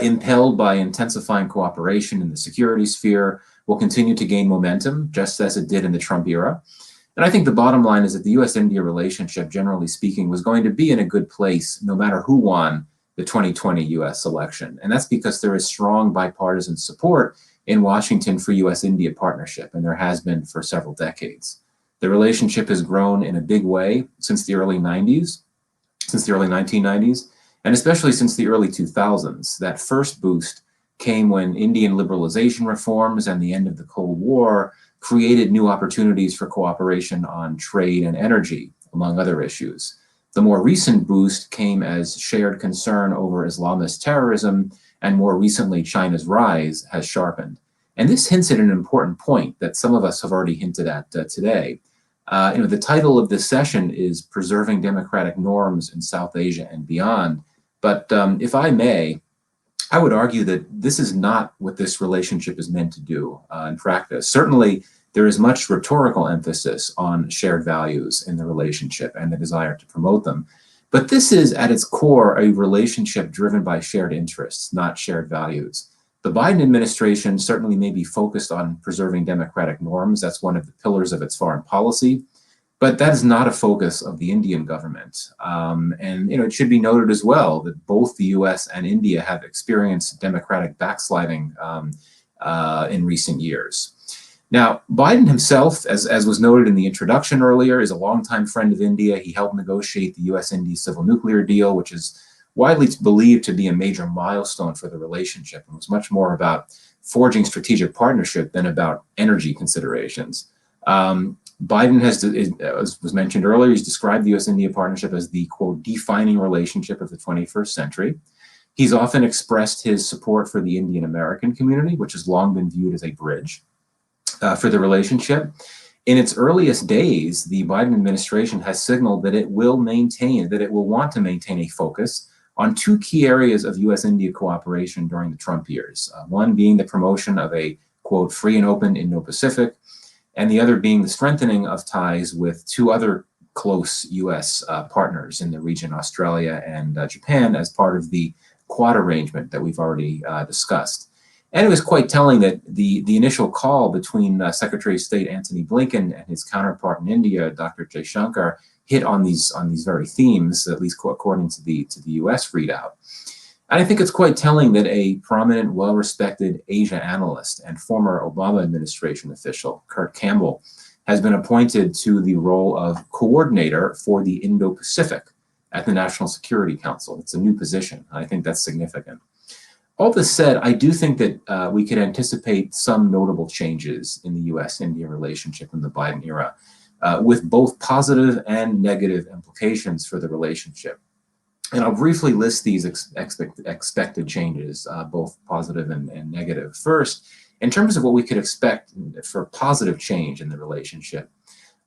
impelled by intensifying cooperation in the security sphere, will continue to gain momentum, just as it did in the Trump era. And I think the bottom line is that the US-India relationship, generally speaking, was going to be in a good place no matter who won the 2020 US election. And that's because there is strong bipartisan support in Washington for US-India partnership, and there has been for several decades. The relationship has grown in a big way since the early 90s, since the early 1990s, and especially since the early 2000s. That first boost came when Indian liberalization reforms and the end of the Cold War created new opportunities for cooperation on trade and energy, among other issues. The more recent boost came as shared concern over Islamist terrorism, and more recently, China's rise has sharpened. And this hints at an important point that some of us have already hinted at today. The title of this session is Preserving Democratic Norms in South Asia and Beyond. But if I may, I would argue that this is not what this relationship is meant to do in practice. Certainly, there is much rhetorical emphasis on shared values in the relationship and the desire to promote them. But this is, at its core, a relationship driven by shared interests, not shared values. The Biden administration certainly may be focused on preserving democratic norms. That's one of the pillars of its foreign policy. But that is not a focus of the Indian government. And it should be noted as well that both the US and India have experienced democratic backsliding in recent years. Now, Biden himself, as was noted in the introduction earlier, is a longtime friend of India. He helped negotiate the US-India civil nuclear deal, which is widely believed to be a major milestone for the relationship and was much more about forging strategic partnership than about energy considerations. Biden has, as was mentioned earlier, he's described the US-India partnership as the, quote, defining relationship of the 21st century. He's often expressed his support for the Indian American community, which has long been viewed as a bridge for the relationship. In its earliest days, the Biden administration has signaled that it will want to maintain a focus on two key areas of US-India cooperation during the Trump years. One being the promotion of a, quote, free and open Indo-Pacific, and the other being the strengthening of ties with two other close US partners in the region, Australia and Japan, as part of the Quad arrangement that we've already discussed. And it was quite telling that the initial call between Secretary of State Antony Blinken and his counterpart in India, Dr. Jaishankar, hit on these very themes, at least according to the US readout. And I think it's quite telling that a prominent, well-respected Asia analyst and former Obama administration official, Kurt Campbell, has been appointed to the role of coordinator for the Indo-Pacific at the National Security Council. It's a new position. I think that's significant. All this said, I do think that we could anticipate some notable changes in the US-India relationship in the Biden era, with both positive and negative implications for the relationship. And I'll briefly list these expected changes, both positive and negative. First, in terms of what we could expect for positive change in the relationship,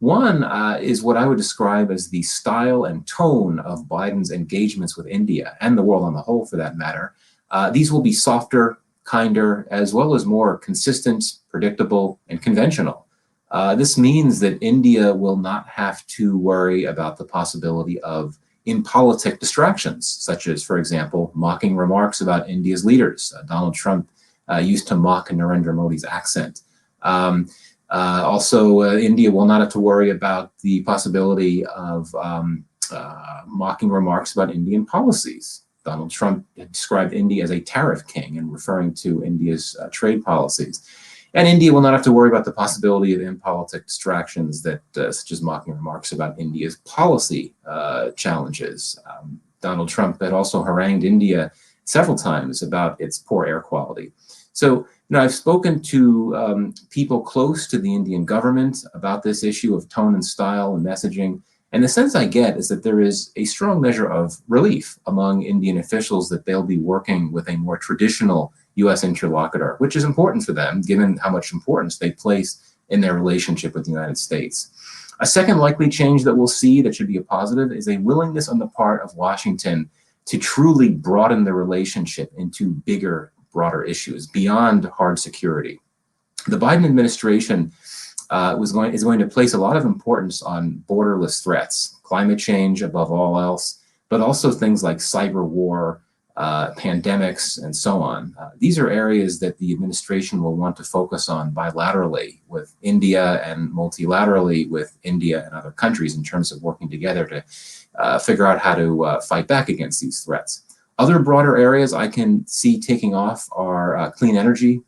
One is what I would describe as the style and tone of Biden's engagements with India, and the world on the whole for that matter. These will be softer, kinder, as well as more consistent, predictable, and conventional. This means that India will not have to worry about the possibility of impolitic distractions, such as, for example, mocking remarks about India's leaders. Donald Trump used to mock Narendra Modi's accent. India will not have to worry about the possibility of mocking remarks about Indian policies. Donald Trump described India as a tariff king and referring to India's trade policies. And India will not have to worry about the possibility of impolitic distractions that, such as mocking remarks about India's policy challenges. Donald Trump had also harangued India several times about its poor air quality. So, I've spoken to people close to the Indian government about this issue of tone and style and messaging. And the sense I get is that there is a strong measure of relief among Indian officials that they'll be working with a more traditional U.S. interlocutor, which is important for them, given how much importance they place in their relationship with the United States. A second likely change that we'll see that should be a positive is a willingness on the part of Washington to truly broaden the relationship into bigger, broader issues beyond hard security. The Biden administration is going to place a lot of importance on borderless threats, climate change above all else, but also things like cyber war, pandemics, and so on. These are areas that the administration will want to focus on bilaterally with India and multilaterally with India and other countries in terms of working together to figure out how to fight back against these threats. Other broader areas I can see taking off are clean energy,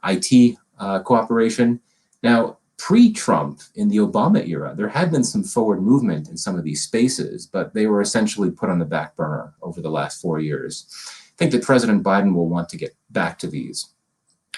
IT cooperation. Now, pre-Trump, in the Obama era, there had been some forward movement in some of these spaces, but they were essentially put on the back burner over the last 4 years. I think that President Biden will want to get back to these.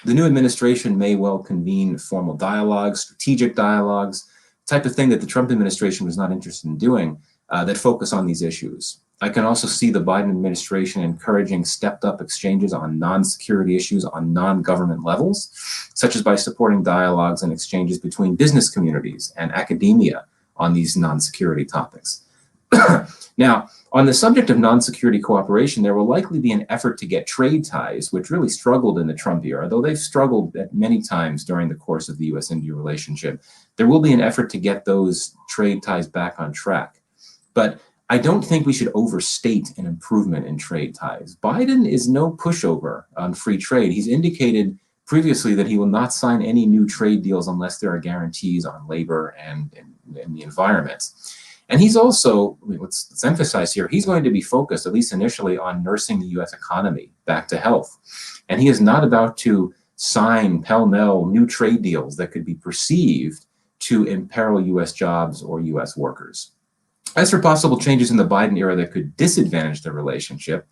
The new administration may well convene formal dialogues, strategic dialogues, type of thing that the Trump administration was not interested in doing, that focus on these issues. I can also see the Biden administration encouraging stepped-up exchanges on non-security issues on non-government levels, such as by supporting dialogues and exchanges between business communities and academia on these non-security topics. Now, on the subject of non-security cooperation, there will likely be an effort to get trade ties, which really struggled in the Trump era, though they've struggled at many times during the course of the U.S.-India relationship. There will be an effort to get those trade ties back on track. But I don't think we should overstate an improvement in trade ties. Biden is no pushover on free trade. He's indicated previously that he will not sign any new trade deals unless there are guarantees on labor and the environment. And he's also, let's emphasize here, he's going to be focused, at least initially, on nursing the U.S. economy back to health. And he is not about to sign pell-mell new trade deals that could be perceived to imperil U.S. jobs or U.S. workers. As for possible changes in the Biden era that could disadvantage the relationship,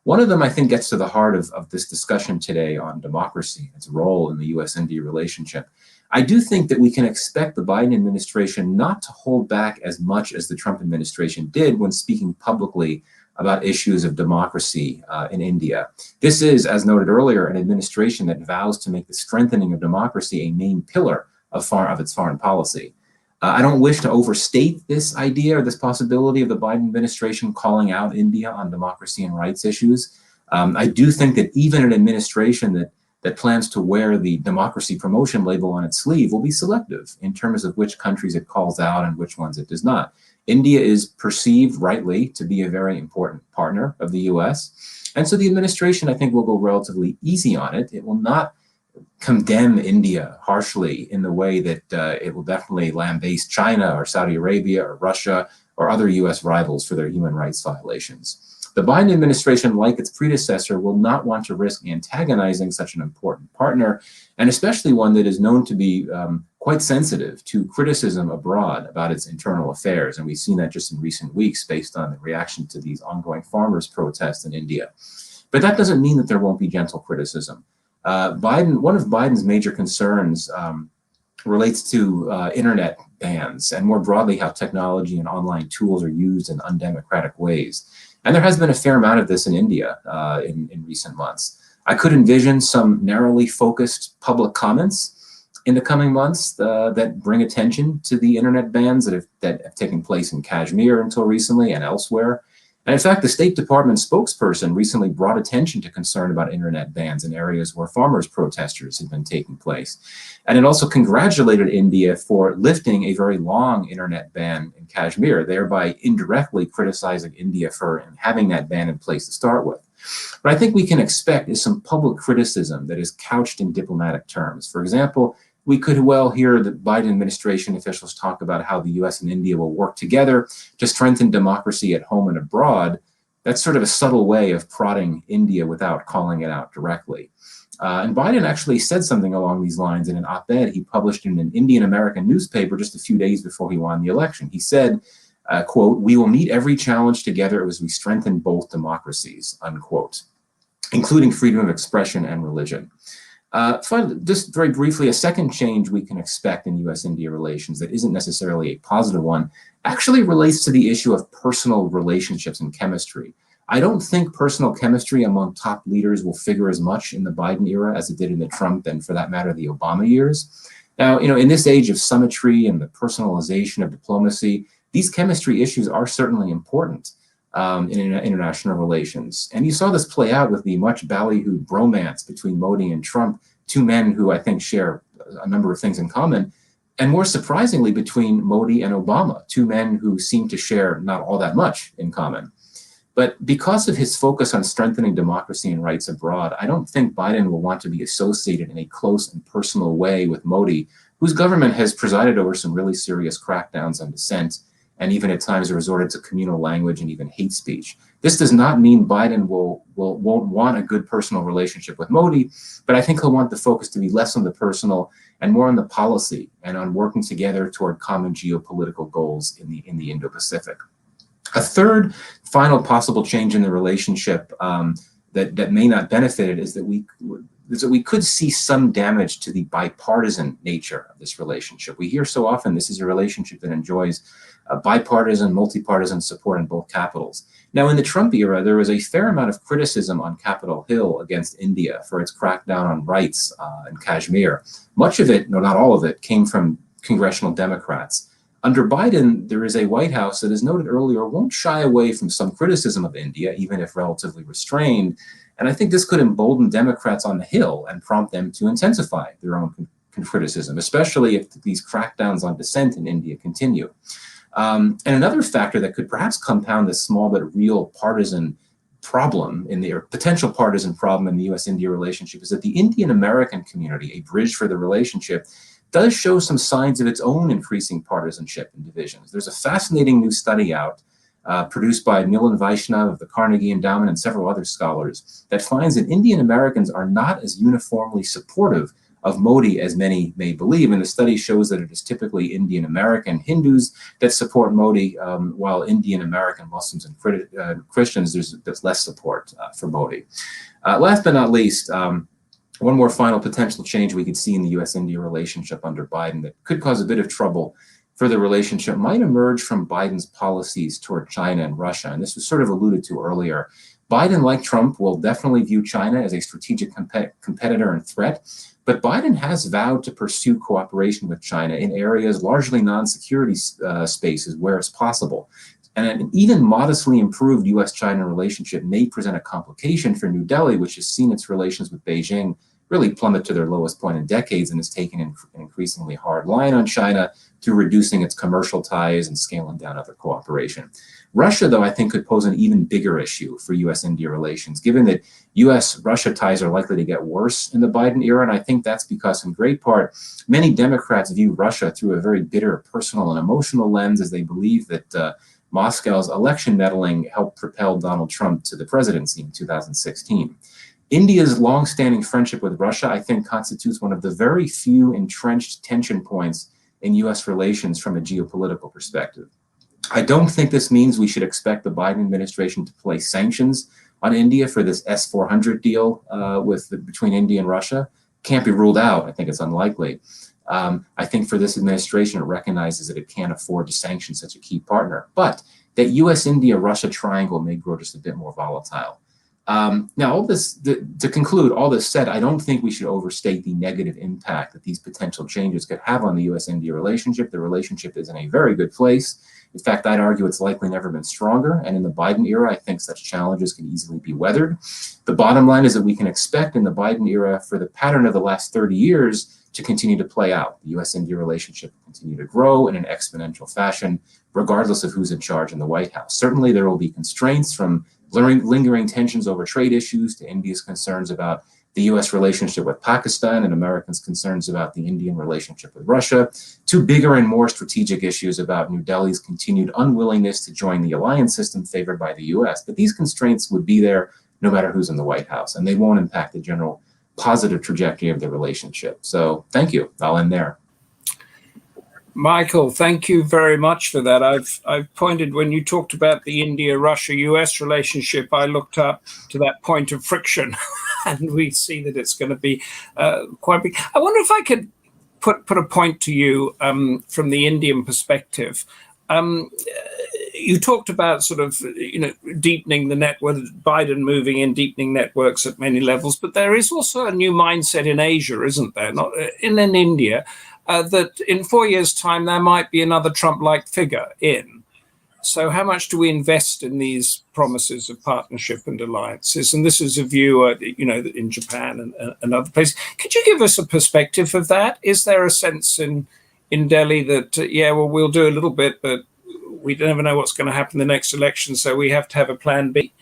one of them I think gets to the heart of this discussion today on democracy, its role in the U.S.-India relationship. I do think that we can expect the Biden administration not to hold back as much as the Trump administration did when speaking publicly about issues of democracy in India. This is, as noted earlier, an administration that vows to make the strengthening of democracy a main pillar of its foreign policy. I don't wish to overstate this idea or this possibility of the Biden administration calling out India on democracy and rights issues. I do think that even an administration that plans to wear the democracy promotion label on its sleeve will be selective in terms of which countries it calls out and which ones it does not. India is perceived rightly to be a very important partner of the US. And so the administration, I think, will go relatively easy on it. It will not condemn India harshly in the way that it will definitely lambaste China or Saudi Arabia or Russia or other US rivals for their human rights violations. The Biden administration, like its predecessor, will not want to risk antagonizing such an important partner, and especially one that is known to be quite sensitive to criticism abroad about its internal affairs. And we've seen that just in recent weeks based on the reaction to these ongoing farmers' protests in India. But that doesn't mean that there won't be gentle criticism. One of Biden's major concerns relates to internet bans and more broadly how technology and online tools are used in undemocratic ways. And there has been a fair amount of this in India in recent months. I could envision some narrowly focused public comments in the coming months that bring attention to the internet bans that have taken place in Kashmir until recently and elsewhere. And in fact, the State Department spokesperson recently brought attention to concern about internet bans in areas where farmers' protesters had been taking place. And it also congratulated India for lifting a very long internet ban in Kashmir, thereby indirectly criticizing India for having that ban in place to start with. What I think we can expect is some public criticism that is couched in diplomatic terms. For example, we could well hear the Biden administration officials talk about how the US and India will work together to strengthen democracy at home and abroad. That's sort of a subtle way of prodding India without calling it out directly. And Biden actually said something along these lines in an op-ed he published in an Indian American newspaper just a few days before he won the election. He said, quote, "We will meet every challenge together as we strengthen both democracies," unquote, including freedom of expression and religion. Finally, just very briefly, a second change we can expect in US-India relations that isn't necessarily a positive one actually relates to the issue of personal relationships and chemistry. I don't think personal chemistry among top leaders will figure as much in the Biden era as it did in the Trump and, for that matter, the Obama years. Now, in this age of symmetry and the personalization of diplomacy, these chemistry issues are certainly important in international relations. And you saw this play out with the much ballyhooed bromance between Modi and Trump, two men who I think share a number of things in common. And more surprisingly, between Modi and Obama, two men who seem to share not all that much in common. But because of his focus on strengthening democracy and rights abroad, I don't think Biden will want to be associated in a close and personal way with Modi, whose government has presided over some really serious crackdowns on dissent, and even at times resorted to communal language and even hate speech. This does not mean Biden won't want a good personal relationship with Modi, but I think he'll want the focus to be less on the personal and more on the policy and on working together toward common geopolitical goals in the Indo-Pacific. A third final possible change in the relationship that may not benefit it is that we could see some damage to the bipartisan nature of this relationship. We hear so often this is a relationship that enjoys bipartisan, multi-partisan support in both capitals. Now, in the Trump era, there was a fair amount of criticism on Capitol Hill against India for its crackdown on rights in Kashmir. Much of it, no, not all of it, came from congressional Democrats. Under Biden, there is a White House that, as noted earlier, won't shy away from some criticism of India, even if relatively restrained. And I think this could embolden Democrats on the Hill and prompt them to intensify their own criticism, especially if these crackdowns on dissent in India continue. And another factor that could perhaps compound this small but real partisan problem or potential partisan problem in the US-India relationship is that the Indian-American community, a bridge for the relationship, does show some signs of its own increasing partisanship and divisions. There's a fascinating new study out produced by Milan Vaishnav of the Carnegie Endowment and several other scholars that finds that Indian Americans are not as uniformly supportive of Modi as many may believe. And the study shows that it is typically Indian American Hindus that support Modi, while Indian American Muslims and Christians, there's less support for Modi. Last but not least, one more final potential change we could see in the US-India relationship under Biden that could cause a bit of trouble for the relationship might emerge from Biden's policies toward China and Russia. And this was sort of alluded to earlier. Biden, like Trump, will definitely view China as a strategic competitor and threat, but Biden has vowed to pursue cooperation with China in areas largely non-security spaces where it's possible. And an even modestly improved US-China relationship may present a complication for New Delhi, which has seen its relations with Beijing really plummet to their lowest point in decades and has taken an increasingly hard line on China through reducing its commercial ties and scaling down other cooperation. Russia, though, I think could pose an even bigger issue for US-India relations, given that US-Russia ties are likely to get worse in the Biden era. And I think that's because, in great part, many Democrats view Russia through a very bitter personal and emotional lens, as they believe that Moscow's election meddling helped propel Donald Trump to the presidency in 2016. India's longstanding friendship with Russia, I think, constitutes one of the very few entrenched tension points in US relations from a geopolitical perspective. I don't think this means we should expect the Biden administration to place sanctions on India for this S-400 deal between India and Russia. Can't be ruled out. I think it's unlikely. I think for this administration, it recognizes that it can't afford to sanction such a key partner, but that US-India-Russia triangle may grow just a bit more volatile. Now, all this, to conclude, all this said, I don't think we should overstate the negative impact that these potential changes could have on the U.S.-India relationship. The relationship is in a very good place. In fact, I'd argue it's likely never been stronger. And in the Biden era, I think such challenges can easily be weathered. The bottom line is that we can expect in the Biden era for the pattern of the last 30 years to continue to play out. The U.S.-India relationship will continue to grow in an exponential fashion, regardless of who's in charge in the White House. Certainly, there will be constraints from lingering tensions over trade issues to India's concerns about the U.S. relationship with Pakistan and Americans' concerns about the Indian relationship with Russia, to bigger and more strategic issues about New Delhi's continued unwillingness to join the alliance system favored by the U.S. But these constraints would be there no matter who's in the White House, and they won't impact the general positive trajectory of the relationship. So thank you. I'll end there. Michael, thank you very much for that. I've pointed, when you talked about the India-Russia-US relationship, I looked up to that point of friction, and we see that it's going to be quite big. I wonder if I could put a point to you from the Indian perspective. You talked about sort of, deepening the network, Biden moving in, deepening networks at many levels, but there is also a new mindset in Asia, isn't there? Not in India. That in 4 years' time, there might be another Trump-like figure in. So how much do we invest in these promises of partnership and alliances? And this is a view, in Japan and other places. Could you give us a perspective of that? Is there a sense in Delhi that, we'll do a little bit, but we never know what's going to happen in the next election, so we have to have a plan B?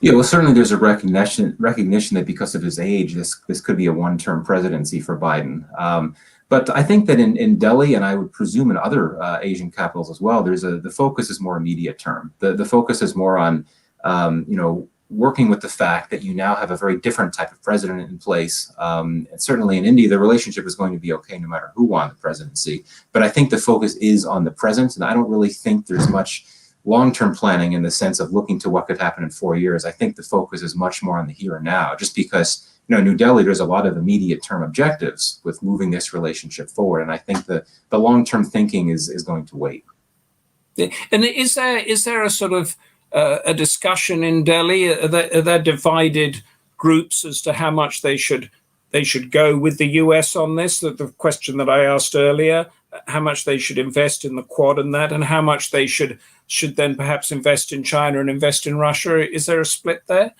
Yeah, well, certainly there's a recognition that because of his age, this could be a one-term presidency for Biden. But I think that in Delhi, and I would presume in other Asian capitals as well, the focus is more immediate term. The focus is more on, working with the fact that you now have a very different type of president in place. And certainly in India, the relationship is going to be okay no matter who won the presidency. But I think the focus is on the present, and I don't really think there's much long-term planning in the sense of looking to what could happen in 4 years. I think the focus is much more on the here and now, just because, New Delhi, there's a lot of immediate term objectives with moving this relationship forward. And I think the long-term thinking is going to wait. And is there a sort of a discussion in Delhi? Are there divided groups as to how much they should go with the US on this? The question that I asked earlier, how much they should invest in the Quad and that, and how much they should then perhaps invest in China and invest in Russia. Is there a split there?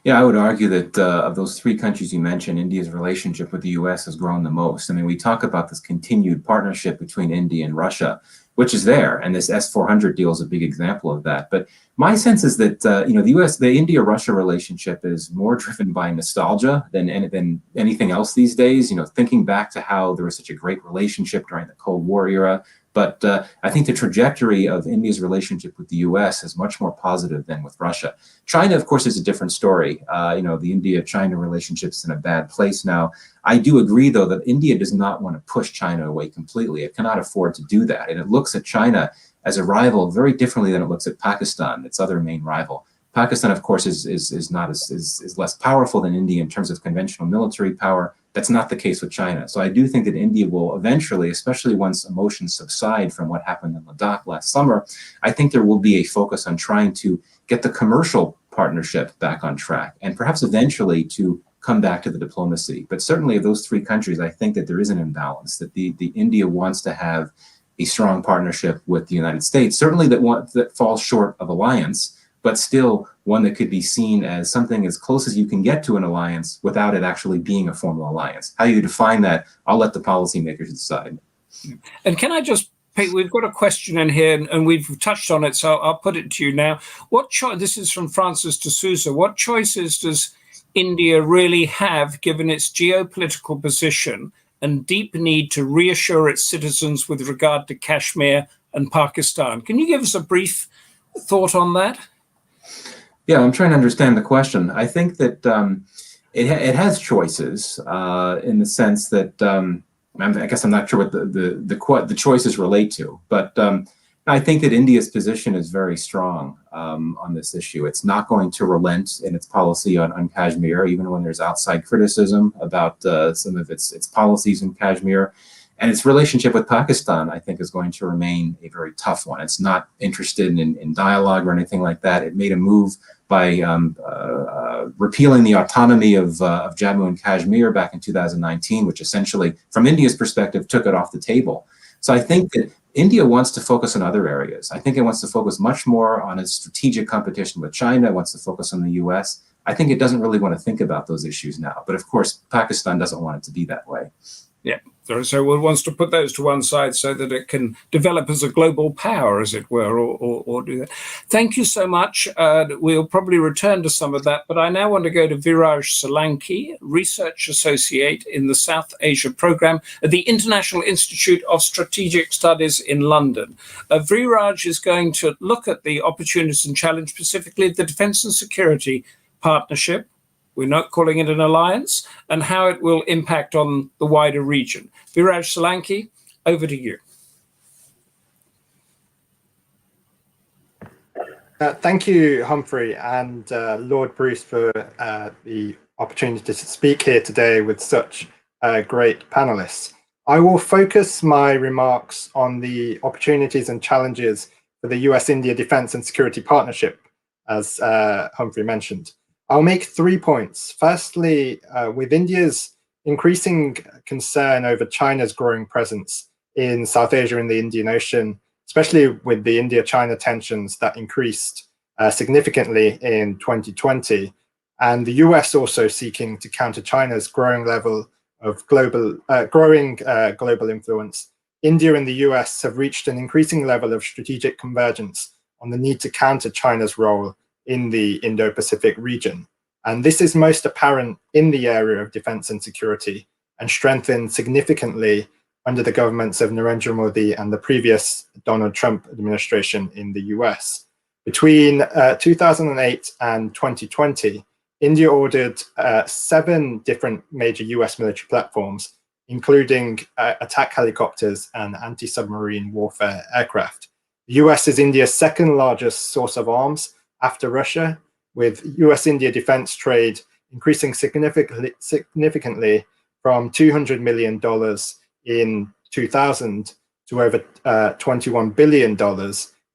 Yeah, I would argue that of those three countries you mentioned, India's relationship with the U.S. has grown the most. I mean, we talk about this continued partnership between India and Russia, which is there, and this S-400 deal is a big example of that. But my sense is that the India-Russia relationship is more driven by nostalgia than anything else these days. Thinking back to how there was such a great relationship during the Cold War era. But I think the trajectory of India's relationship with the U.S. is much more positive than with Russia. China, of course, is a different story. The India-China relationship is in a bad place now. I do agree, though, that India does not want to push China away completely. It cannot afford to do that. And it looks at China as a rival very differently than it looks at Pakistan, its other main rival. Pakistan, of course, is less powerful than India in terms of conventional military power. That's not the case with China. So I do think that India will eventually, especially once emotions subside from what happened in Ladakh last summer, I think there will be a focus on trying to get the commercial partnership back on track and perhaps eventually to come back to the diplomacy. But certainly of those three countries, I think that there is an imbalance, that the India wants to have a strong partnership with the United States, certainly that falls short of alliance, but still one that could be seen as something as close as you can get to an alliance without it actually being a formal alliance. How you define that, I'll let the policymakers decide. And can I just pick, we've got a question in here and we've touched on it, so I'll put it to you now. This is from Francis de Souza. What choices does India really have given its geopolitical position and deep need to reassure its citizens with regard to Kashmir and Pakistan? Can you give us a brief thought on that? Yeah, I'm trying to understand the question. I think that it has choices in the sense that I guess I'm not sure what the choices relate to, but I think that India's position is very strong on this issue. It's not going to relent in its policy on Kashmir, even when there's outside criticism about some of its policies in Kashmir. And its relationship with Pakistan, I think, is going to remain a very tough one. It's not interested in dialogue or anything like that. It made a move by repealing the autonomy of Jammu and Kashmir back in 2019, which essentially, from India's perspective, took it off the table. So I think that India wants to focus on other areas. I think it wants to focus much more on its strategic competition with China, it wants to focus on the US. I think it doesn't really want to think about those issues now. But of course, Pakistan doesn't want it to be that way. Yeah, so it wants to put those to one side so that it can develop as a global power, as it were, or do that. Thank you so much. We'll probably return to some of that, but I now want to go to Viraj Solanki, Research Associate in the South Asia Programme at the International Institute of Strategic Studies in London. Viraj is going to look at the opportunities and challenge, specifically the defence and security partnership. We're not calling it an alliance, and how it will impact on the wider region. Viraj Solanki, over to you. Thank you, Humphrey and Lord Bruce, for the opportunity to speak here today with such great panelists. I will focus my remarks on the opportunities and challenges for the US-India Defense and Security Partnership, as Humphrey mentioned. I'll make 3 points. Firstly, with India's increasing concern over China's growing presence in South Asia and the Indian Ocean, especially with the India-China tensions that increased significantly in 2020, and the US also seeking to counter China's growing level of global influence, India and the US have reached an increasing level of strategic convergence on the need to counter China's role in the Indo-Pacific region. And this is most apparent in the area of defense and security, and strengthened significantly under the governments of Narendra Modi and the previous Donald Trump administration in the US. Between 2008 and 2020, India ordered 7 different major US military platforms, including attack helicopters and anti-submarine warfare aircraft. The US is India's second largest source of arms after Russia, with US-India defense trade increasing significantly from $200 million in 2000 to over $21 billion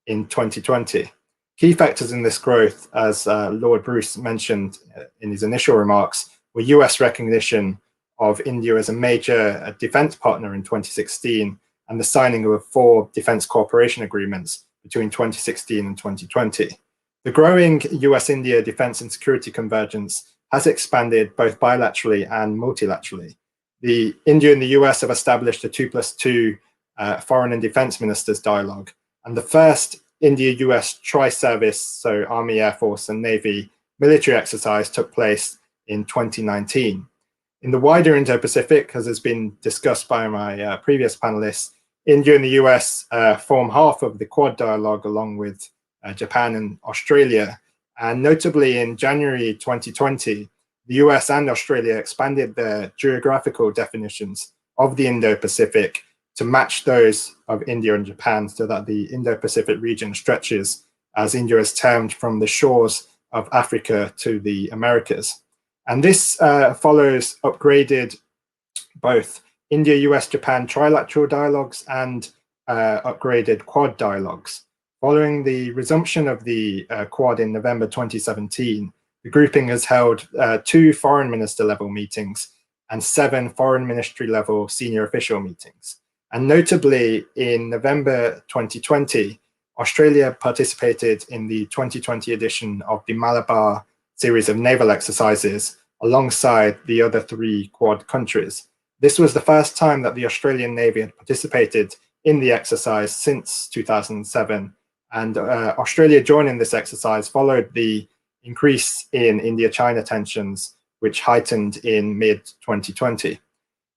in 2020. Key factors in this growth, as Lord Bruce mentioned in his initial remarks, were US recognition of India as a major defense partner in 2016 and the signing of 4 defense cooperation agreements between 2016 and 2020. The growing US-India defense and security convergence has expanded both bilaterally and multilaterally. India and the US have established a 2+2 foreign and defense ministers dialogue, and the first India-US tri-service, so Army, Air Force, and Navy military exercise took place in 2019. In the wider Indo-Pacific, as has been discussed by my previous panelists, India and the US form half of the Quad dialogue along with Japan and Australia. And notably in January 2020, the US and Australia expanded their geographical definitions of the Indo-Pacific to match those of India and Japan, so that the Indo-Pacific region stretches, as India is termed, from the shores of Africa to the Americas. And this follows upgraded both India, US, Japan trilateral dialogues and upgraded Quad dialogues. Following the resumption of the Quad in November 2017, the grouping has held 2 foreign minister level meetings and 7 foreign ministry level senior official meetings. And notably in November 2020, Australia participated in the 2020 edition of the Malabar series of naval exercises alongside the other 3 Quad countries. This was the first time that the Australian Navy had participated in the exercise since 2007. And Australia joining this exercise followed the increase in India-China tensions, which heightened in mid-2020.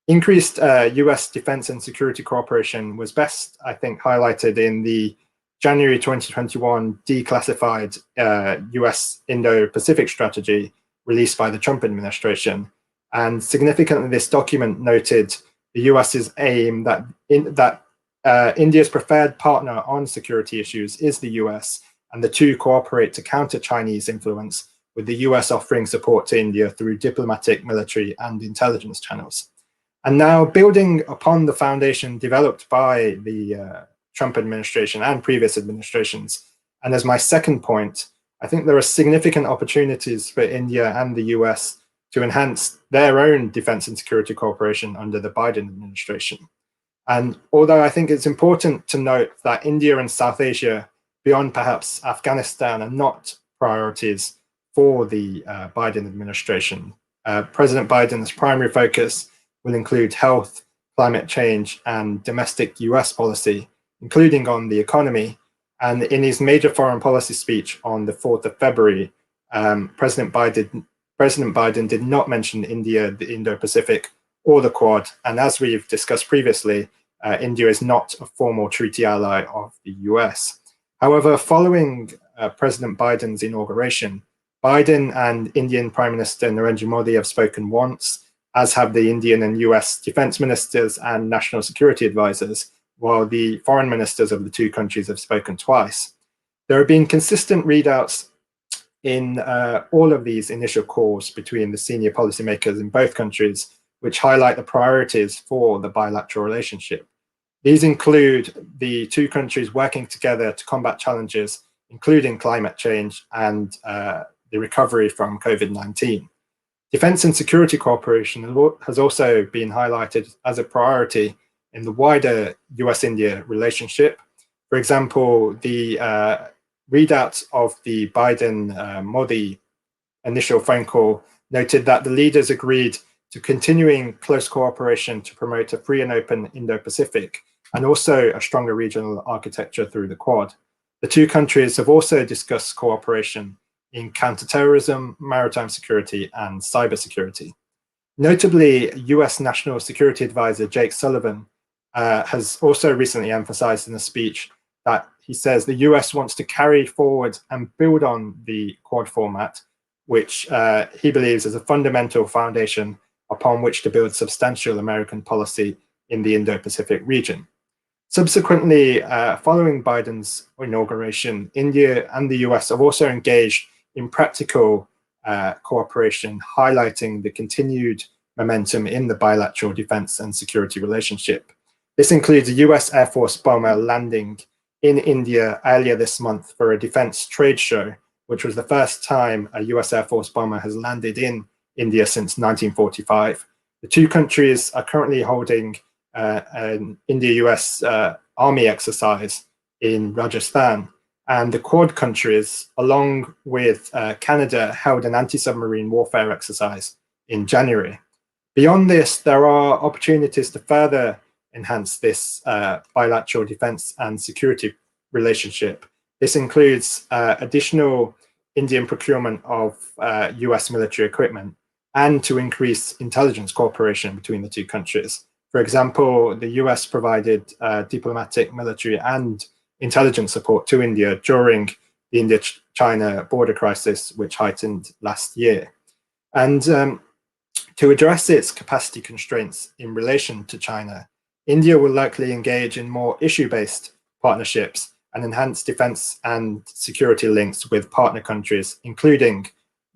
Increased US defense and security cooperation was best, I think, highlighted in the January 2021 declassified US Indo-Pacific strategy released by the Trump administration. And significantly, this document noted the US's aim that India's preferred partner on security issues is the US, and the two cooperate to counter Chinese influence, with the US offering support to India through diplomatic, military, and intelligence channels. And now, building upon the foundation developed by the Trump administration and previous administrations, and as my second point, I think there are significant opportunities for India and the US to enhance their own defense and security cooperation under the Biden administration. And although I think it's important to note that India and South Asia, beyond perhaps Afghanistan, are not priorities for the Biden administration. President Biden's primary focus will include health, climate change, and domestic US policy, including on the economy. And in his major foreign policy speech on the 4th of February, President Biden did not mention India, the Indo-Pacific, or the Quad. And as we've discussed previously, India is not a formal treaty ally of the US. However, following President Biden's inauguration, Biden and Indian Prime Minister Narendra Modi have spoken once, as have the Indian and US defense ministers and national security advisors, while the foreign ministers of the two countries have spoken twice. There have been consistent readouts in all of these initial calls between the senior policymakers in both countries, which highlight the priorities for the bilateral relationship. These include the two countries working together to combat challenges, including climate change and the recovery from COVID-19. Defense and security cooperation has also been highlighted as a priority in the wider US-India relationship. For example, the readouts of the Biden-Modi initial phone call noted that the leaders agreed to continuing close cooperation to promote a free and open Indo-Pacific and also a stronger regional architecture through the Quad. The two countries have also discussed cooperation in counterterrorism, maritime security, and cybersecurity. Notably, US National Security Advisor Jake Sullivan has also recently emphasized in a speech that he says the US wants to carry forward and build on the Quad format, which he believes is a fundamental foundation upon which to build substantial American policy in the Indo-Pacific region. Subsequently, following Biden's inauguration, India and the US have also engaged in practical cooperation, highlighting the continued momentum in the bilateral defense and security relationship. This includes a US Air Force bomber landing in India earlier this month for a defense trade show, which was the first time a US Air Force bomber has landed in India since 1945. The two countries are currently holding an India-US Army exercise in Rajasthan, and the Quad countries, along with Canada, held an anti-submarine warfare exercise in January. Beyond this, there are opportunities to further enhance this bilateral defense and security relationship. This includes additional Indian procurement of US military equipment and to increase intelligence cooperation between the two countries. For example, the US provided diplomatic, military, and intelligence support to India during the India-China border crisis, which heightened last year. And to address its capacity constraints in relation to China, India will likely engage in more issue-based partnerships and enhance defense and security links with partner countries, including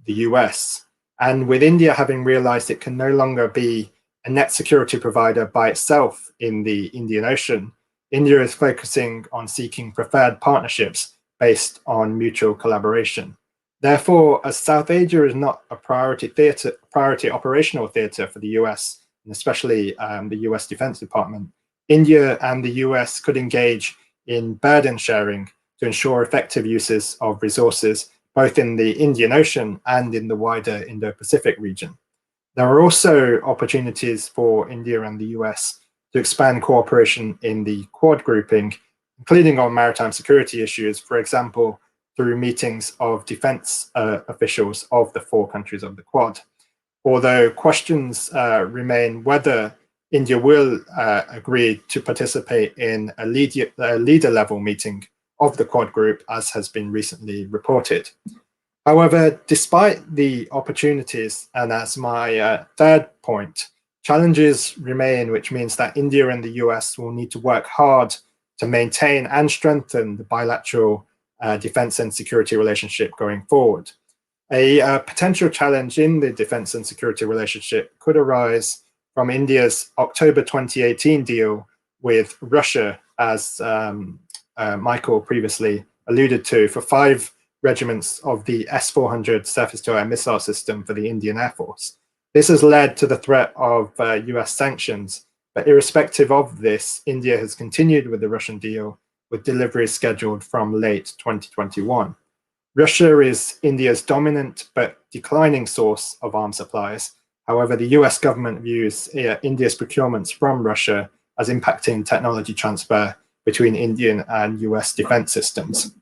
the US. And with India having realized it can no longer be a net security provider by itself in the Indian Ocean, India is focusing on seeking preferred partnerships based on mutual collaboration. Therefore, as South Asia is not a priority operational theater for the US, and especially the US Defense Department, India and the US could engage in burden sharing to ensure effective uses of resources, both in the Indian Ocean and in the wider Indo-Pacific region. There are also opportunities for India and the US to expand cooperation in the Quad grouping, including on maritime security issues, for example, through meetings of defense officials of the four countries of the Quad. Although questions remain whether India will agree to participate in a leader-level meeting of the Quad group, as has been recently reported. However, despite the opportunities, and as my third point, challenges remain, which means that India and the US will need to work hard to maintain and strengthen the bilateral defense and security relationship going forward. A potential challenge in the defense and security relationship could arise from India's October 2018 deal with Russia, as Michael previously alluded to, for 5 regiments of the S-400 surface-to-air missile system for the Indian Air Force. This has led to the threat of US sanctions, but irrespective of this, India has continued with the Russian deal, with deliveries scheduled from late 2021. Russia is India's dominant but declining source of arms supplies. However, the US government views India's procurements from Russia as impacting technology transfer between Indian and US defense systems.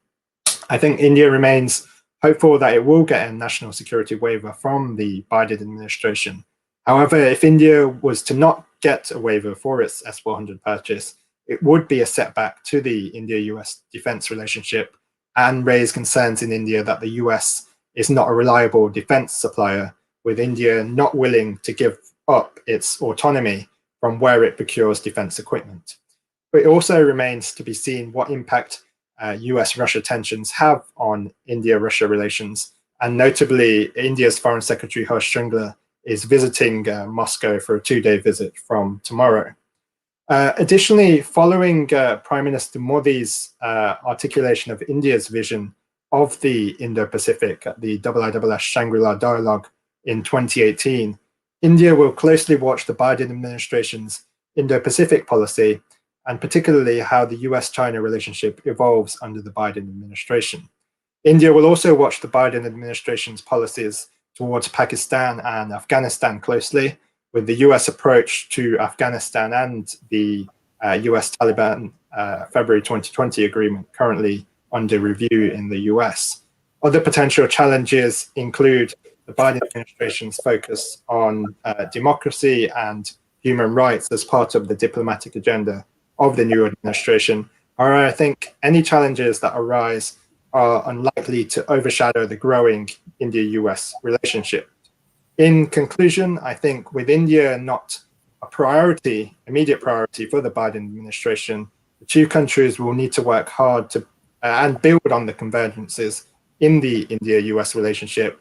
I think India remains hopeful that it will get a national security waiver from the Biden administration. However, if India was to not get a waiver for its S-400 purchase, it would be a setback to the India-US defense relationship and raise concerns in India that the US is not a reliable defense supplier, with India not willing to give up its autonomy from where it procures defense equipment. But it also remains to be seen what impact US-Russia tensions have on India-Russia relations, and notably India's Foreign Secretary Harsh Shringla is visiting Moscow for a 2-day visit from tomorrow. Additionally, following Prime Minister Modi's articulation of India's vision of the Indo-Pacific at the IISS Shangri-La Dialogue in 2018, India will closely watch the Biden administration's Indo-Pacific policy, and particularly how the US-China relationship evolves under the Biden administration. India will also watch the Biden administration's policies towards Pakistan and Afghanistan closely, with the US approach to Afghanistan and the US-Taliban February 2020 agreement currently under review in the US. Other potential challenges include the Biden administration's focus on democracy and human rights as part of the diplomatic agenda of the new administration. Or I think any challenges that arise are unlikely to overshadow the growing India-US relationship. In conclusion, I think with India not a priority, immediate priority for the Biden administration, the two countries will need to work hard to and build on the convergences in the India-US relationship,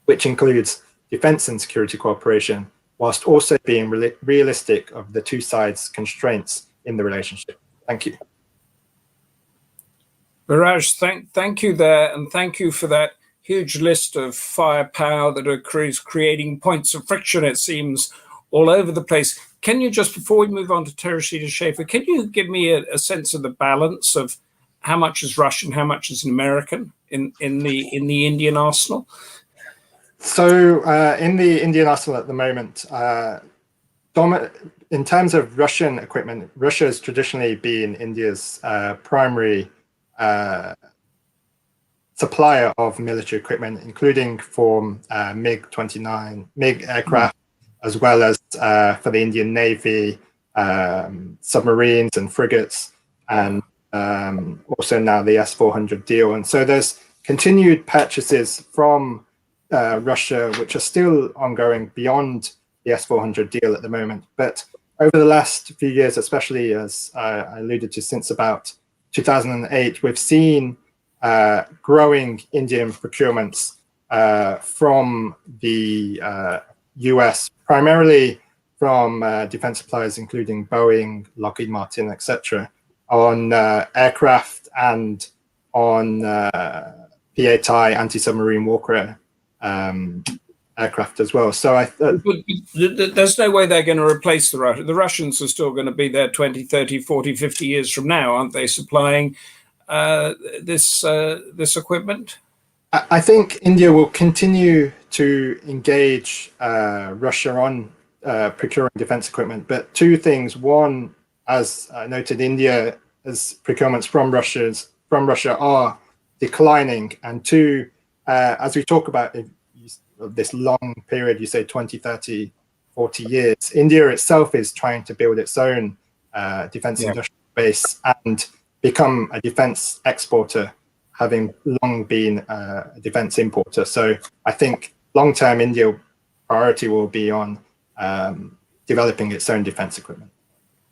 which includes defense and security cooperation, whilst also being realistic of the two sides' constraints in the relationship. Thank you. Viraj, thank you there, and thank you for that huge list of firepower that accrues, creating points of friction, it seems, all over the place. Can you just, before we move on to Teresita Schaffer, can you give me a sense of the balance of how much is Russian, how much is American in the Indian arsenal? So in the Indian arsenal at the moment, in terms of Russian equipment, Russia has traditionally been India's primary supplier of military equipment, including for MiG-29, MiG aircraft, as well as for the Indian Navy, submarines and frigates, and also now the S-400 deal. And so there's continued purchases from Russia, which are still ongoing beyond the S-400 deal at the moment. But over the last few years, especially as I alluded to, since about 2008, we've seen growing Indian procurements from the US, primarily from defense suppliers, including Boeing, Lockheed Martin, etc., on aircraft and on PATI anti-submarine warfare aircraft as well. So there's no way they're going to replace the Russians. The Russians are still going to be there 20, 30, 40, 50 years from now, aren't they, supplying this equipment? I think India will continue to engage Russia on procuring defense equipment, but two things. One, as noted, India's procurements from Russia are declining, and two, as we talk about this long period, you say 20, 30, 40 years, India itself is trying to build its own defense industrial base and become a defense exporter, having long been a defense importer. So I think long-term India priority will be on developing its own defense equipment.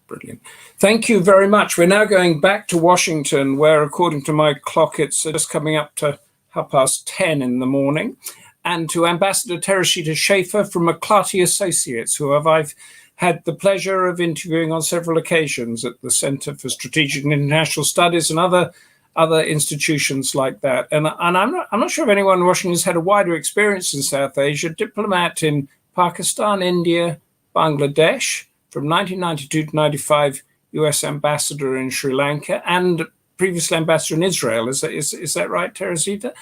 Brilliant. Thank you very much. We're now going back to Washington, where, according to my clock, it's just coming up to 10:30 in the morning, and to Ambassador Teresita Schaffer from McLarty Associates, who I've had the pleasure of interviewing on several occasions at the Center for Strategic and International Studies and other institutions like that. And I'm not sure if anyone in Washington has had a wider experience in South Asia. Diplomat in Pakistan, India, Bangladesh, from 1992 to 95, U.S. ambassador in Sri Lanka, and previously ambassador in Israel. Is that right, Teresita?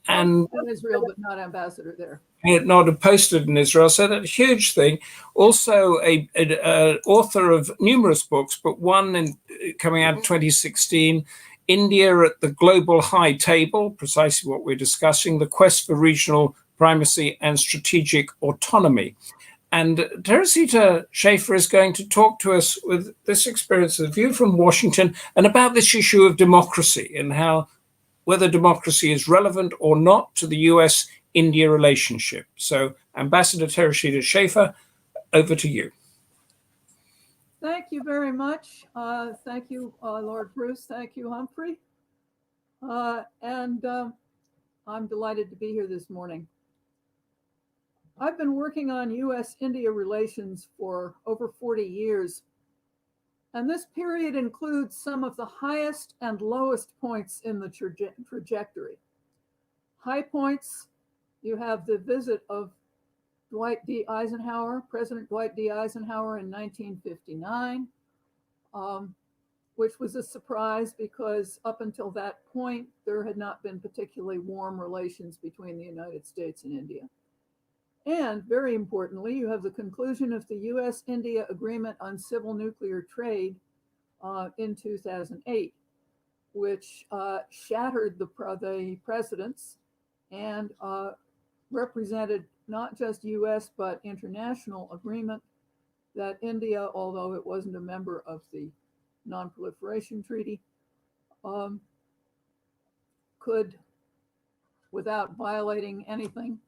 And in Israel, but not ambassador there. Not posted in Israel, so that's a huge thing. Also, a author of numerous books, but one coming out in 2016, India at the Global High Table, precisely what we're discussing, the quest for regional primacy and strategic autonomy. And Teresita Schaffer is going to talk to us with this experience, a view from Washington, and about this issue of democracy and how whether democracy is relevant or not to the US-India relationship. So, Ambassador Teresita Schaffer, over to you. Thank you very much. Thank you, Lord Bruce. Thank you, Humphrey. I'm delighted to be here this morning. I've been working on US-India relations for over 40 years, and this period includes some of the highest and lowest points in the trajectory. High points, you have the visit of President Dwight D. Eisenhower in 1959, which was a surprise because up until that point, there had not been particularly warm relations between the United States and India. And very importantly, you have the conclusion of the US-India Agreement on Civil Nuclear Trade in 2008, which shattered the precedents and represented not just US, but international agreement that India, although it wasn't a member of the Non-Proliferation Treaty, could, without violating anything,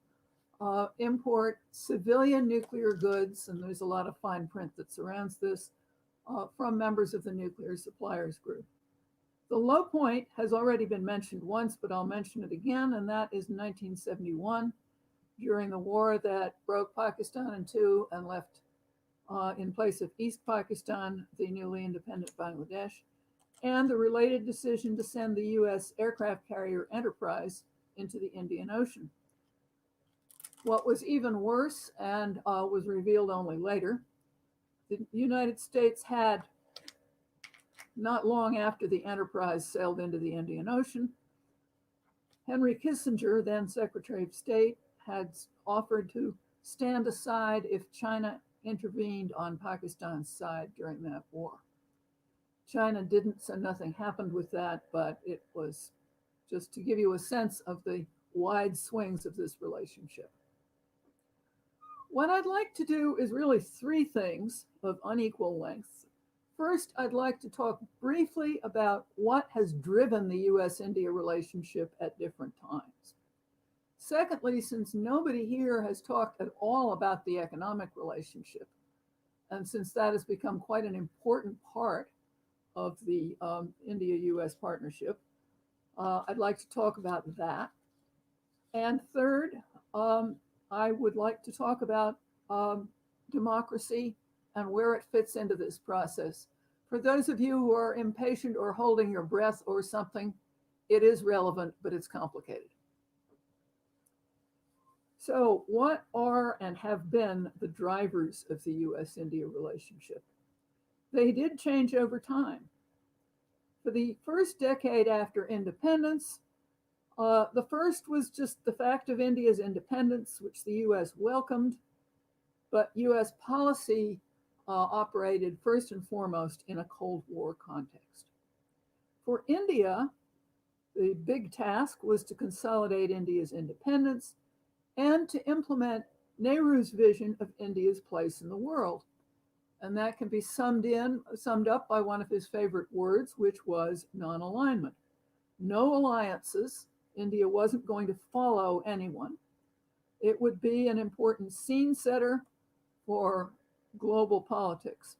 import civilian nuclear goods, and there's a lot of fine print that surrounds this, from members of the Nuclear Suppliers Group. The low point has already been mentioned once, but I'll mention it again, and that is 1971, during the war that broke Pakistan in two and left in place of East Pakistan, the newly independent Bangladesh, and the related decision to send the US aircraft carrier Enterprise into the Indian Ocean. What was even worse, and was revealed only later, the United States had, not long after the Enterprise sailed into the Indian Ocean, Henry Kissinger, then Secretary of State, had offered to stand aside if China intervened on Pakistan's side during that war. China didn't, so nothing happened with that, but it was just to give you a sense of the wide swings of this relationship. What I'd like to do is really three things of unequal length. First, I'd like to talk briefly about what has driven the US-India relationship at different times. Secondly, since nobody here has talked at all about the economic relationship, and since that has become quite an important part of the India-US partnership, I'd like to talk about that. And third, I would like to talk about democracy and where it fits into this process. For those of you who are impatient or holding your breath or something, it is relevant, but it's complicated. So what are and have been the drivers of the US-India relationship? They did change over time. For the first decade after independence, the first was just the fact of India's independence, which the US welcomed, but US policy operated first and foremost in a Cold War context. For India, the big task was to consolidate India's independence and to implement Nehru's vision of India's place in the world. And that can be summed up by one of his favorite words, which was non-alignment. No alliances. India wasn't going to follow anyone. It would be an important scene setter for global politics.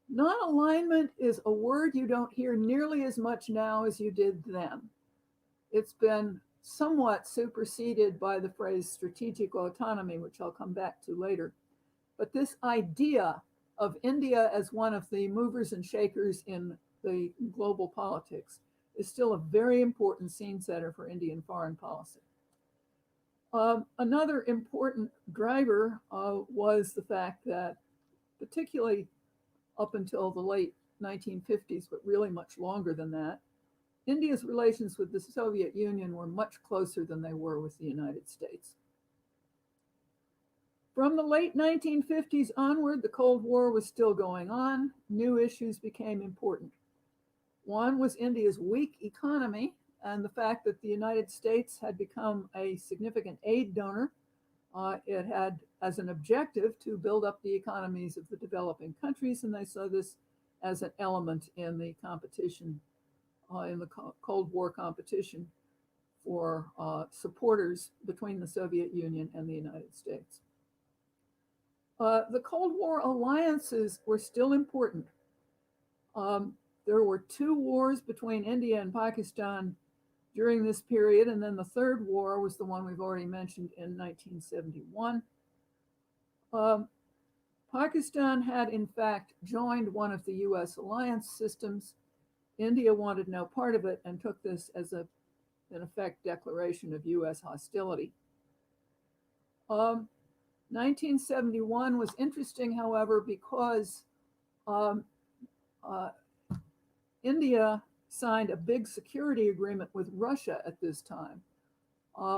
Non-alignment is a word you don't hear nearly as much now as you did then. It's been somewhat superseded by the phrase strategic autonomy, which I'll come back to later. But this idea of India as one of the movers and shakers in the global politics is still a very important scene setter for Indian foreign policy. Another important driver was the fact that, particularly up until the late 1950s, but really much longer than that, India's relations with the Soviet Union were much closer than they were with the United States. From the late 1950s onward, the Cold War was still going on. New issues became important. One was India's weak economy and the fact that the United States had become a significant aid donor. It had as an objective to build up the economies of the developing countries, and they saw this as an element in the competition, in the Cold War competition for supporters between the Soviet Union and the United States. The Cold War alliances were still important. There were 2 wars between India and Pakistan during this period, and then the third war was the one we've already mentioned in 1971. Pakistan had in fact joined one of the US alliance systems. India wanted no part of it and took this as in effect, declaration of US hostility. 1971 was interesting, however, because India signed a big security agreement with Russia at this time,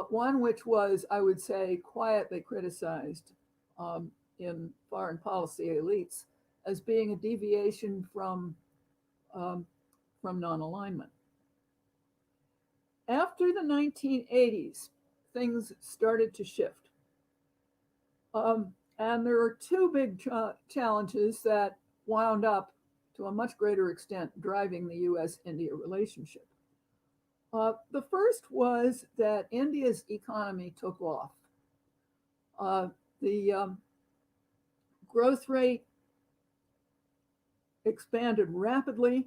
one which was, I would say, quietly criticized in foreign policy elites as being a deviation from non-alignment. After the 1980s, things started to shift. And there are 2 big challenges that wound up, to a much greater extent, driving the US-India relationship. The first was that India's economy took off. The growth rate expanded rapidly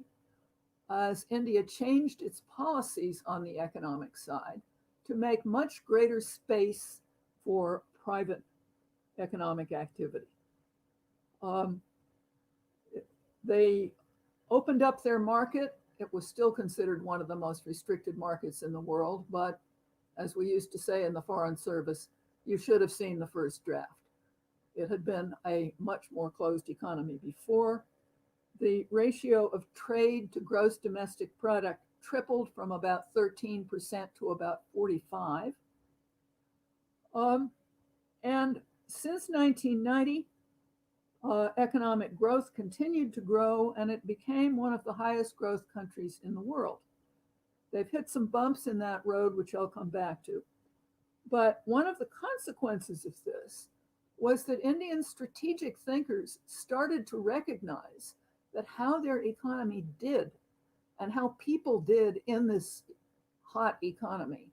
as India changed its policies on the economic side to make much greater space for private economic activity. They opened up their market. It was still considered one of the most restricted markets in the world, but as we used to say in the Foreign Service, you should have seen the first draft. It had been a much more closed economy before. The ratio of trade to gross domestic product tripled from about 13% to about 45%. And since 1990, economic growth continued to grow, and it became one of the highest growth countries in the world. They've hit some bumps in that road, which I'll come back to. But one of the consequences of this was that Indian strategic thinkers started to recognize that how their economy did and how people did in this hot economy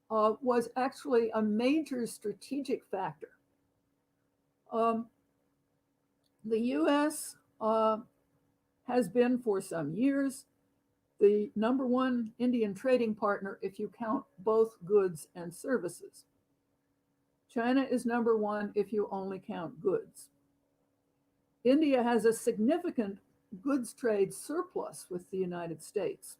was actually a major strategic factor. The US has been for some years the #1 Indian trading partner if you count both goods and services. China is #1 if you only count goods. India has a significant goods trade surplus with the United States.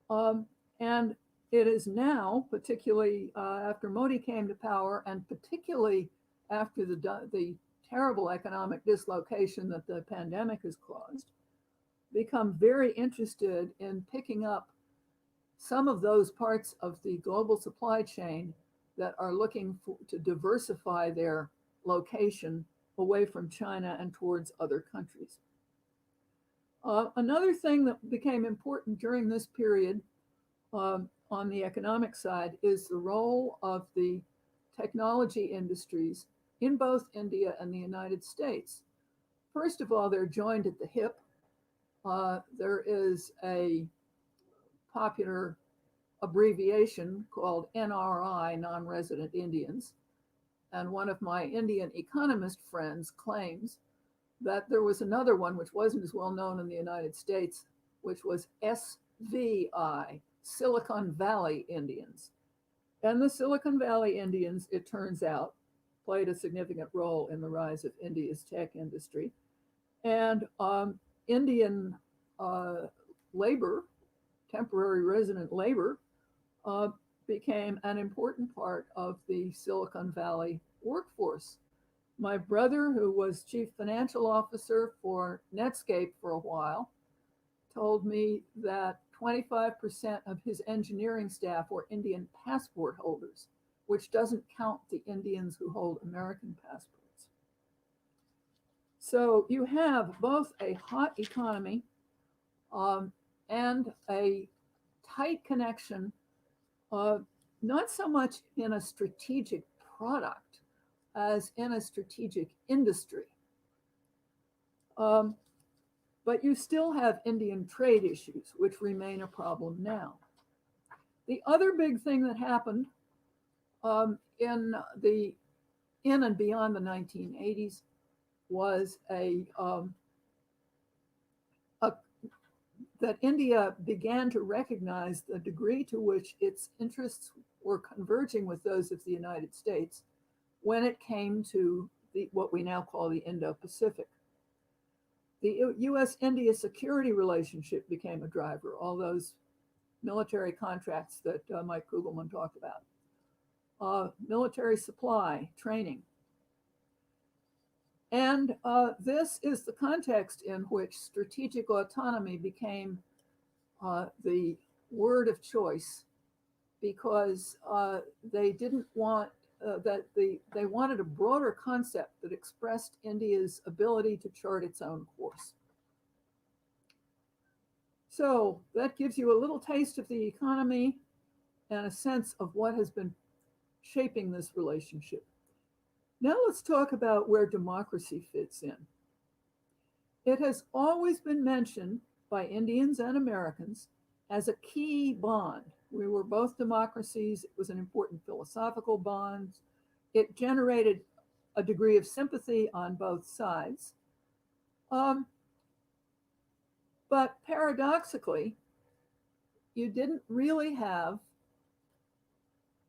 And it is now, particularly after Modi came to power, and particularly after the terrible economic dislocation that the pandemic has caused, become very interested in picking up some of those parts of the global supply chain that are looking to diversify their location away from China and towards other countries. Another thing that became important during this period on the economic side is the role of the technology industries in both India and the United States. First of all, they're joined at the hip. There is a popular abbreviation called NRI, non-resident Indians. And one of my Indian economist friends claims that there was another one which wasn't as well known in the United States, which was SVI, Silicon Valley Indians. And the Silicon Valley Indians, it turns out, played a significant role in the rise of India's tech industry. And Indian labor, temporary resident labor, became an important part of the Silicon Valley workforce. My brother, who was chief financial officer for Netscape for a while, told me that 25% of his engineering staff were Indian passport holders, which doesn't count the Indians who hold American passports. So you have both a hot economy and a tight connection, not so much in a strategic product as in a strategic industry. But you still have Indian trade issues, which remain a problem now. The other big thing that happened in and beyond the 1980s was that India began to recognize the degree to which its interests were converging with those of the United States when it came to what we now call the Indo-Pacific. The US-India security relationship became a driver, all those military contracts that Mike Kugelman talked about, military supply, training. And this is the context in which strategic autonomy became the word of choice, because they didn't want they wanted a broader concept that expressed India's ability to chart its own course. So that gives you a little taste of the economy and a sense of what has been shaping this relationship. Now let's talk about where democracy fits in. It has always been mentioned by Indians and Americans as a key bond. We were both democracies. It was an important philosophical bond. It generated a degree of sympathy on both sides. But paradoxically, you didn't really have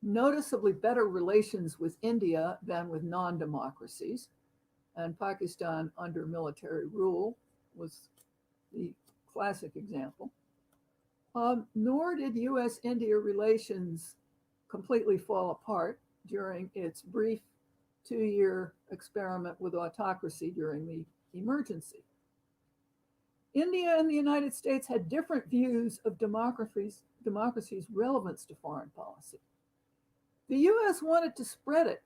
noticeably better relations with India than with non-democracies. And Pakistan under military rule was the classic example. Nor did US-India relations completely fall apart during its brief 2-year experiment with autocracy during the emergency. India and the United States had different views of democracy's relevance to foreign policy. The US wanted to spread it.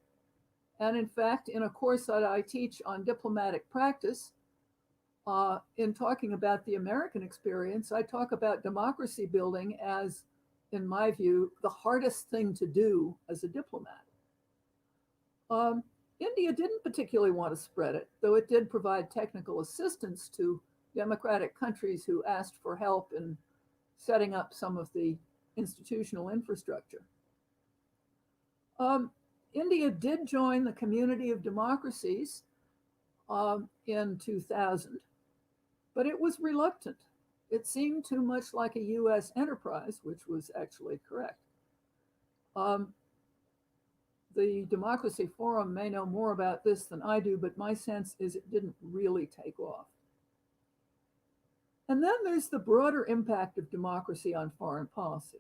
And in fact, in a course that I teach on diplomatic practice, in talking about the American experience, I talk about democracy building as, in my view, the hardest thing to do as a diplomat. India didn't particularly want to spread it, though it did provide technical assistance to democratic countries who asked for help in setting up some of the institutional infrastructure. India did join the Community of Democracies in 2000, but it was reluctant. It seemed too much like a US enterprise, which was actually correct. The Democracy Forum may know more about this than I do, but my sense is it didn't really take off. And then there's the broader impact of democracy on foreign policy.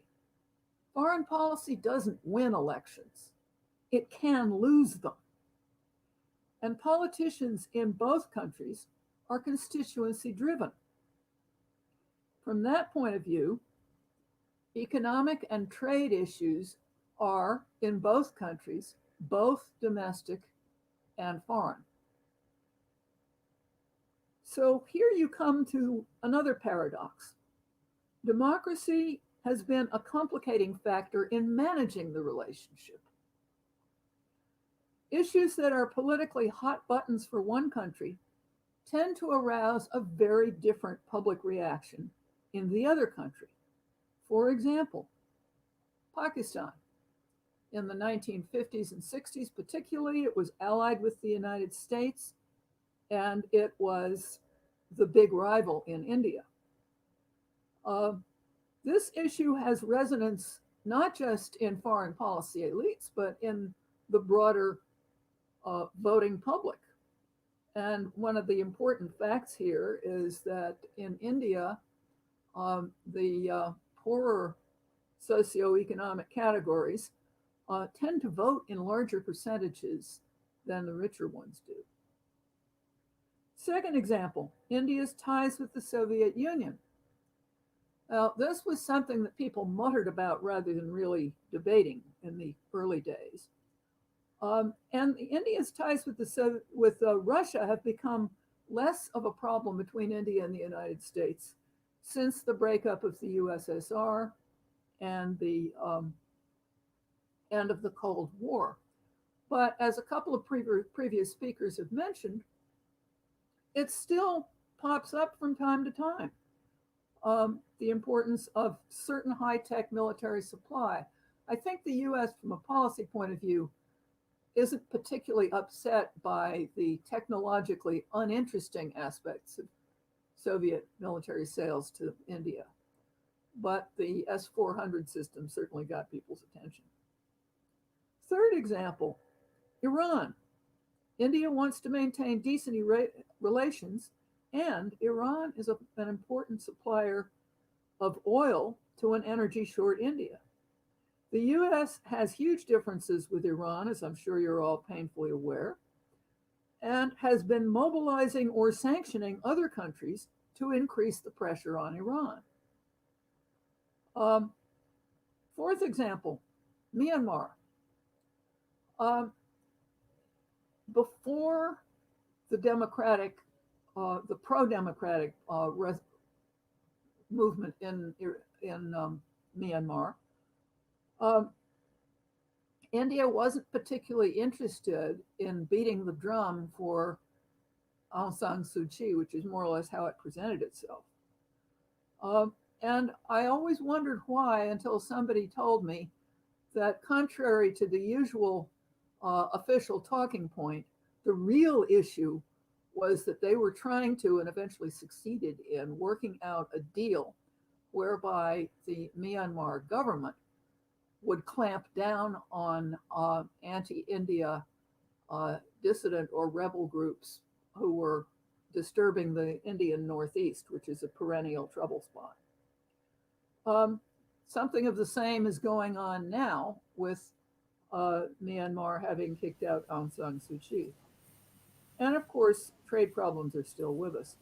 Foreign policy doesn't win elections. It can lose them. And politicians in both countries are constituency driven. From that point of view, economic and trade issues are, in both countries, both domestic and foreign. So here you come to another paradox. Democracy has been a complicating factor in managing the relationship. Issues that are politically hot buttons for one country tend to arouse a very different public reaction in the other country. For example, Pakistan. In the 1950s and 60s particularly, it was allied with the United States, and it was the big rival in India. This issue has resonance not just in foreign policy elites, but in the broader voting public. And one of the important facts here is that in India, the poorer socioeconomic categories tend to vote in larger percentages than the richer ones do. Second example, India's ties with the Soviet Union. Now, this was something that people muttered about rather than really debating in the early days. And India's ties with Russia have become less of a problem between India and the United States since the breakup of the USSR and the end of the Cold War. But as a couple of previous speakers have mentioned, it still pops up from time to time. The importance of certain high-tech military supply. I think the US, from a policy point of view, isn't particularly upset by the technologically uninteresting aspects of Soviet military sales to India. But the S-400 system certainly got people's attention. Third example, Iran. India wants to maintain decent relations, and Iran is an important supplier of oil to an energy-short India. The US has huge differences with Iran, as I'm sure you're all painfully aware, and has been mobilizing or sanctioning other countries to increase the pressure on Iran. Fourth example, Myanmar. Before the pro-democratic movement in Myanmar, India wasn't particularly interested in beating the drum for Aung San Suu Kyi, which is more or less how it presented itself. And I always wondered why, until somebody told me that contrary to the usual official talking point, the real issue was that they were trying to, and eventually succeeded in, working out a deal whereby the Myanmar government would clamp down on anti-India dissident or rebel groups who were disturbing the Indian Northeast, which is a perennial trouble spot. Something of the same is going on now with Myanmar having kicked out Aung San Suu Kyi. And of course, trade problems are still with us.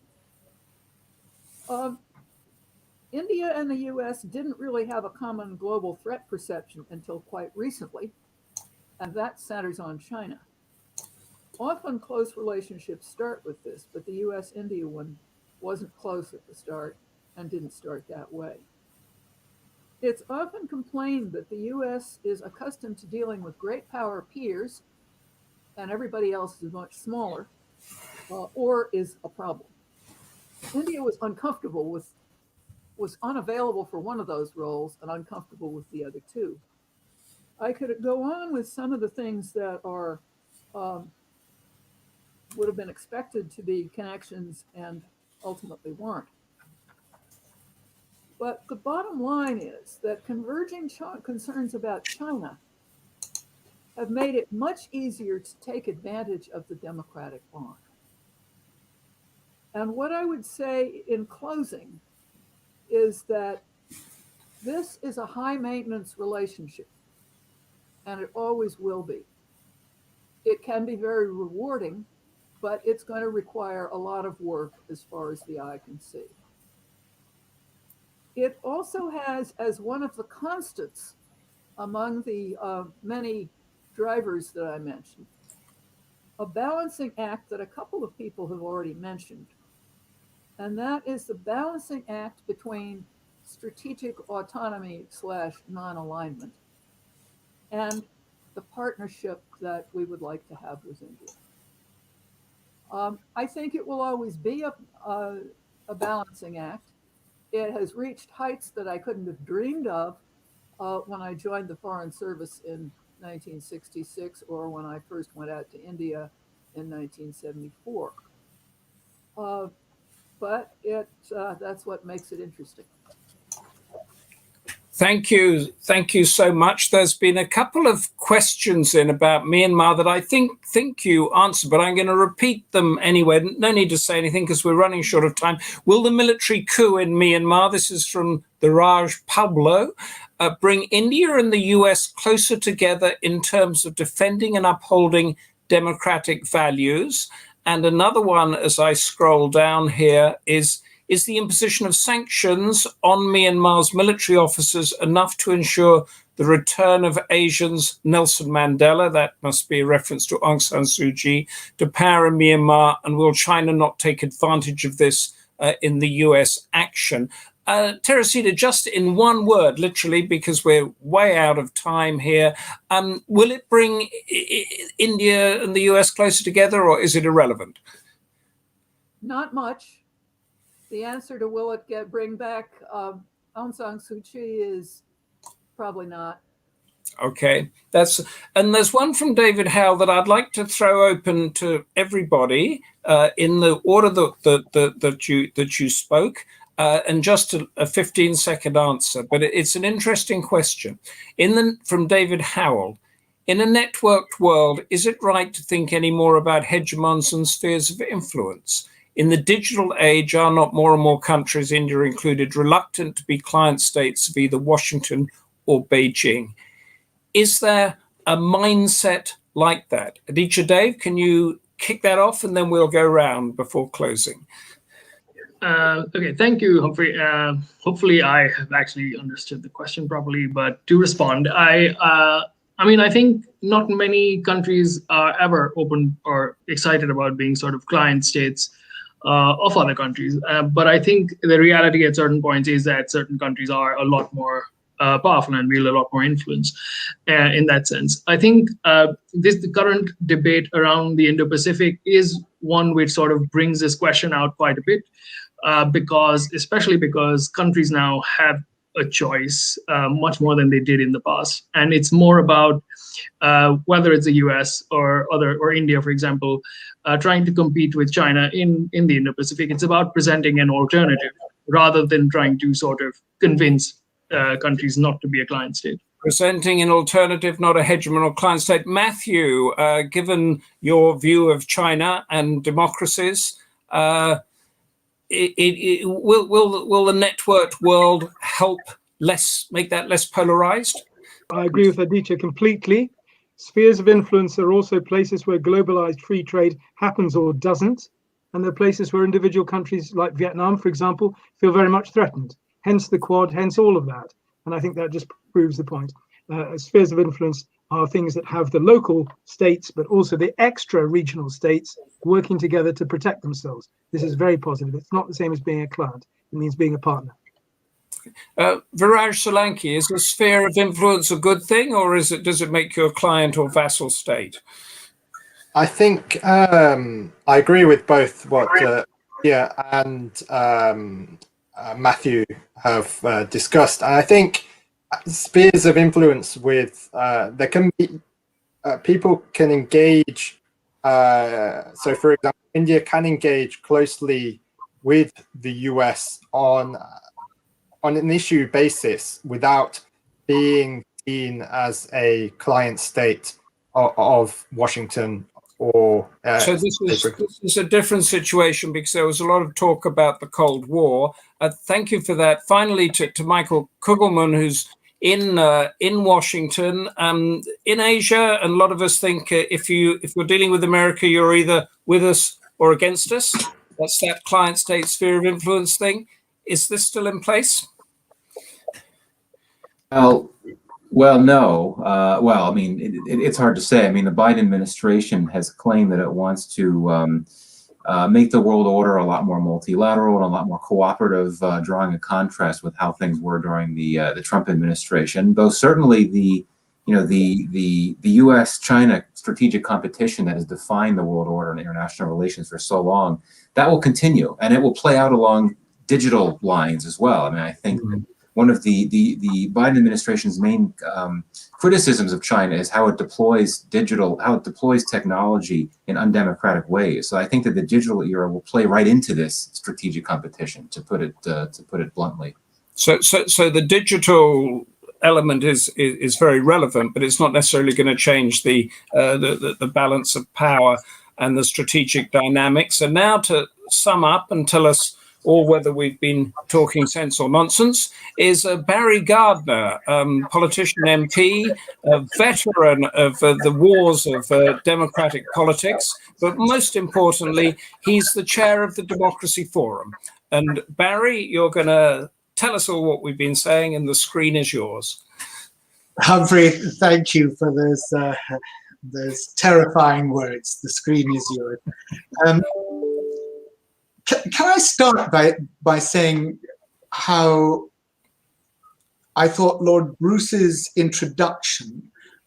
India and the US didn't really have a common global threat perception until quite recently, and that centers on China. Often close relationships start with this, but the US-India one wasn't close at the start and didn't start that way. It's often complained that the US is accustomed to dealing with great power peers and everybody else is much smaller, or is a problem. India was unavailable for one of those roles and uncomfortable with the other two. I could go on with some of the things that are would have been expected to be connections and ultimately weren't. But the bottom line is that converging concerns about China have made it much easier to take advantage of the democratic bond. And what I would say in closing is that this is a high maintenance relationship, and it always will be. It can be very rewarding, but it's going to require a lot of work as far as the eye can see. It also has, as one of the constants among the many drivers that I mentioned, a balancing act that a couple of people have already mentioned, and that is the balancing act between strategic autonomy / non-alignment and the partnership that we would like to have with India. I think it will always be a balancing act. It has reached heights that I couldn't have dreamed of when I joined the Foreign Service in 1966 or when I first went out to India in 1974. But that's what makes it interesting. Thank you so much. There's been a couple of questions in about Myanmar that I think you answered, but I'm going to repeat them anyway. No need to say anything because we're running short of time. Will the military coup in Myanmar, this is from the Raj Pablo, bring India and the US closer together in terms of defending and upholding democratic values? And another one, as I scroll down here, is the imposition of sanctions on Myanmar's military officers enough to ensure the return of Asians Nelson Mandela, that must be a reference to Aung San Suu Kyi, to power in Myanmar, and will China not take advantage of this in the US action? Teresita, just in one word, literally, because we're way out of time here, will it bring India and the US closer together, or is it irrelevant? Not much. The answer to will it bring back Aung San Suu Kyi is probably not. Okay, and there's one from David Howell that I'd like to throw open to everybody in the order that you spoke, and just a 15-second answer. But it's an interesting question. From David Howell. In a networked world, is it right to think any more about hegemons and spheres of influence? In the digital age, are not more and more countries, India included, reluctant to be client states of either Washington or Beijing? Is there a mindset like that? Aaditya, Dave, can you kick that off, and then we'll go round before closing? Okay, thank you, Humphrey. Hopefully I have actually understood the question properly, but to respond, I mean, I think not many countries are ever open or excited about being sort of client states of other countries. But I think the reality at certain points is that certain countries are a lot more powerful and wield a lot more influence in that sense. I think the current debate around the Indo-Pacific is one which sort of brings this question out quite a bit, especially because countries now have a choice much more than they did in the past. And it's more about whether it's the US or India, for example, trying to compete with China in the Indo-Pacific. It's about presenting an alternative rather than trying to sort of convince countries not to be a client state. Presenting an alternative, not a hegemon or client state. Matthew, given your view of China and democracies, will the networked world help make that less polarized? I agree with Aaditya completely. Spheres of influence are also places where globalized free trade happens or doesn't. And there are places where individual countries like Vietnam, for example, feel very much threatened. Hence the Quad, hence all of that. And I think that just proves the point. Spheres of influence are things that have the local states, but also the extra regional states working together to protect themselves. This is very positive. It's not the same as being a client. It means being a partner. Viraj, Solanki, is a sphere of influence a good thing, or does it make you a client or vassal state? I think I agree with both what and Matthew have discussed. And I think spheres of influence there can be people can engage. So, for example, India can engage closely with the US on an issue basis without being seen as a client state of Washington or. So this is a different situation because there was a lot of talk about the Cold War. Thank you for that. Finally, to Michael Kugelman, who's in Washington, in Asia, and a lot of us think if we're dealing with America, you're either with us or against us. That's that client state sphere of influence thing. Is this still in place? Well, no. Well, I mean, it's hard to say. I mean, the Biden administration has claimed that it wants to make the world order a lot more multilateral and a lot more cooperative, drawing a contrast with how things were during the Trump administration. Though certainly the U.S.-China strategic competition that has defined the world order and international relations for so long, that will continue, and it will play out along digital lines as well. I mean, I think one of the Biden administration's main criticisms of China is how it deploys technology in undemocratic ways. So I think that the digital era will play right into this strategic competition, to put it bluntly. So the digital element is very relevant, but it's not necessarily going to change the balance of power and the strategic dynamics. And now to sum up and tell us all whether we've been talking sense or nonsense is Barry Gardiner, politician, MP, a veteran of the wars of democratic politics, but most importantly, he's the chair of the Democracy Forum. And Barry, you're going to tell us all what we've been saying, and the screen is yours. Humphrey, thank you for those terrifying words. The screen is yours. Can I start by saying how I thought Lord Bruce's introduction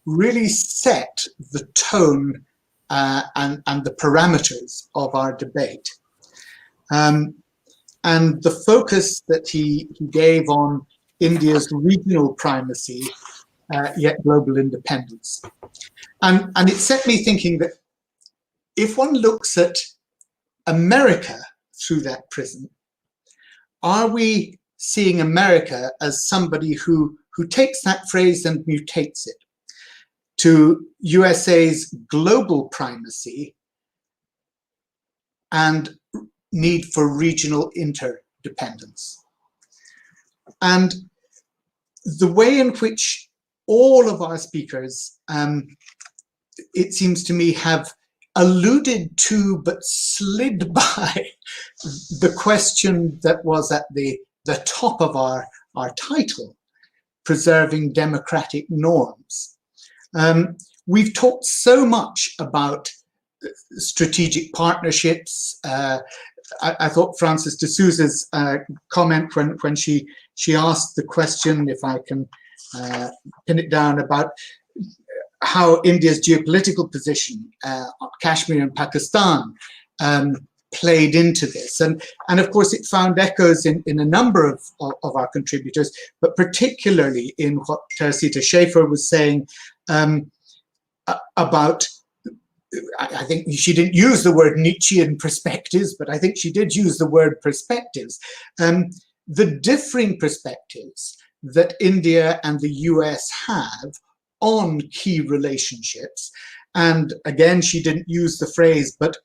really set the tone and the parameters of our debate. And the focus that he gave on India's regional primacy, yet global independence. And it set me thinking that if one looks at America through that prism, are we seeing America as somebody who takes that phrase and mutates it to USA's global primacy and need for regional interdependence? And the way in which all of our speakers, it seems to me, have alluded to but slid by the question that was at the top of our title, preserving democratic norms. We've talked so much about strategic partnerships. I thought Frances de Souza's comment when she asked the question, if I can pin it down, about how India's geopolitical position, Kashmir and Pakistan, played into this. And of course, it found echoes in a number of our contributors, but particularly in what Teresita Schaffer was saying about, I think she didn't use the word Nietzschean perspectives, but I think she did use the word perspectives. The differing perspectives that India and the US have on key relationships. And again, she didn't use the phrase, but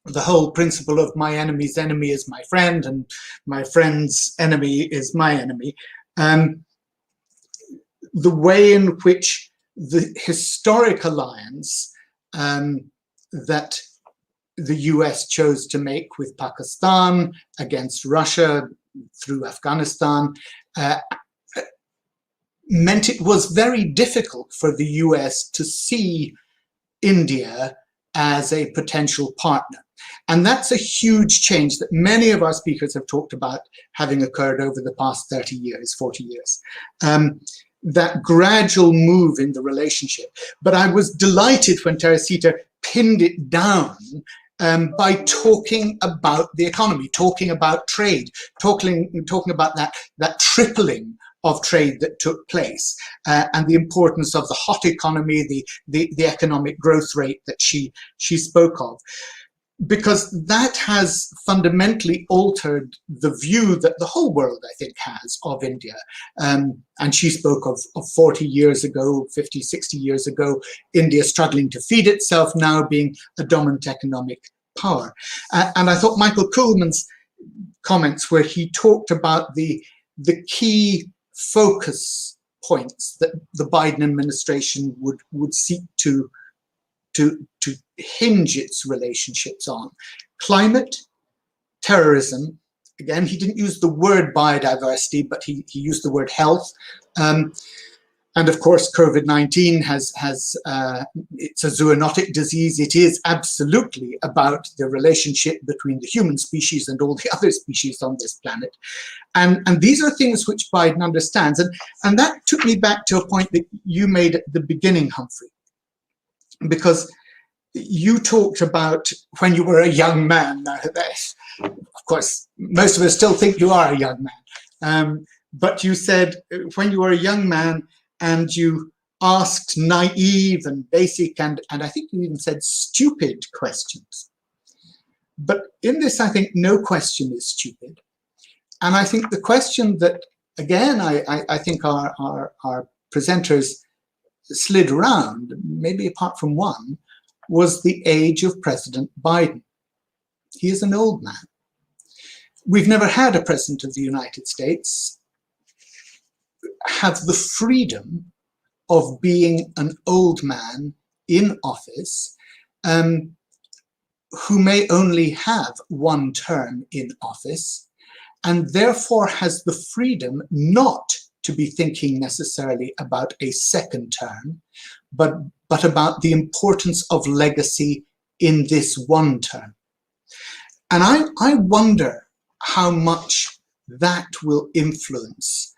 the whole principle of my enemy's enemy is my friend and my friend's enemy is my enemy. The way in which the historic alliance that the US chose to make with Pakistan against Russia through Afghanistan meant it was very difficult for the US to see India as a potential partner. And that's a huge change that many of our speakers have talked about having occurred over the past 30 years, 40 years. That gradual move in the relationship. But I was delighted when Teresita pinned it down by talking about the economy, talking about trade, talking about that tripling of trade that took place, and the importance of the hot economy, the economic growth rate that she spoke of. Because that has fundamentally altered the view that the whole world, I think, has of India. And she spoke of 40 years ago, 50, 60 years ago, India struggling to feed itself, now being a dominant economic power. And I thought Michael Kugelman's comments, where he talked about the key focus points that the Biden administration would seek to hinge its relationships on: climate, terrorism. Again, he didn't use the word biodiversity, but he used the word health. And of course, COVID-19 it's a zoonotic disease. It is absolutely about the relationship between the human species and all the other species on this planet. And these are things which Biden understands. And that took me back to a point that you made at the beginning, Humphrey, because you talked about when you were a young man. Of course, most of us still think you are a young man. But you said when you were a young man and you asked naive and basic and I think you even said stupid questions. But in this, I think no question is stupid. And I think the question that again, I think our presenters slid around, maybe apart from one, was the age of President Biden. He is an old man. We've never had a president of the United States have the freedom of being an old man in office, who may only have one term in office, and therefore has the freedom not to be thinking necessarily about a second term, but about the importance of legacy in this one term. And I wonder how much that will influence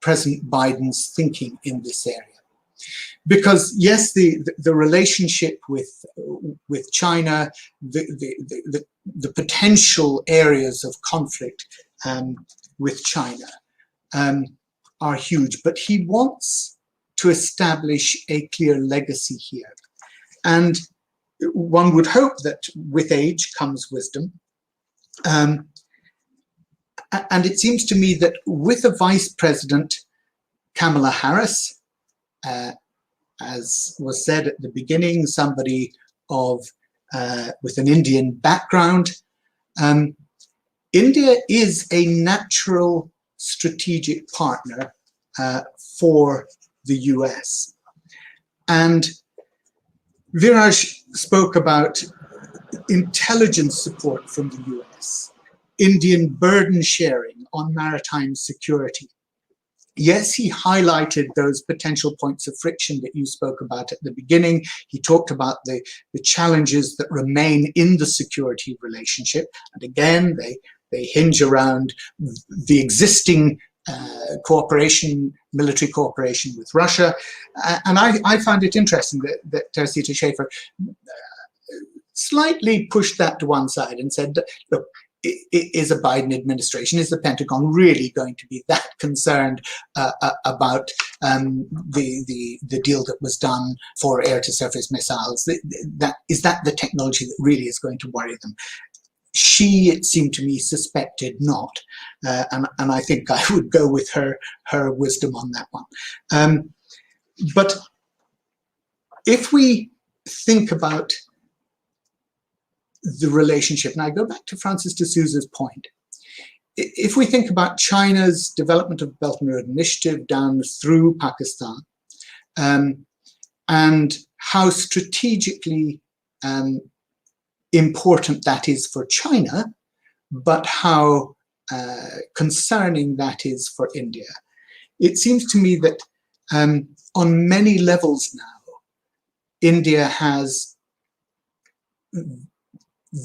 President Biden's thinking in this area. Because yes, the relationship with China, the potential areas of conflict with China are huge, but he wants to establish a clear legacy here. And one would hope that with age comes wisdom. And it seems to me that with a Vice President, Kamala Harris, as was said at the beginning, somebody with an Indian background, India is a natural strategic partner for the US. And Viraj spoke about intelligence support from the US, Indian burden sharing on maritime security. Yes, he highlighted those potential points of friction that you spoke about at the beginning. He talked about the challenges that remain in the security relationship. And again, they hinge around the existing cooperation, military cooperation with Russia. And I find it interesting that Teresita Schaffer slightly pushed that to one side and said, look, is a Biden administration, is the Pentagon really going to be that concerned about the deal that was done for air-to-surface missiles? Is that the technology that really is going to worry them? She, it seemed to me, suspected not, and I think I would go with her wisdom on that one. But if we think about the relationship, and I go back to Francis de Souza's point, if we think about China's development of Belt and Road Initiative down through Pakistan, and how strategically important that is for China, but how concerning that is for India, it seems to me that on many levels now, India has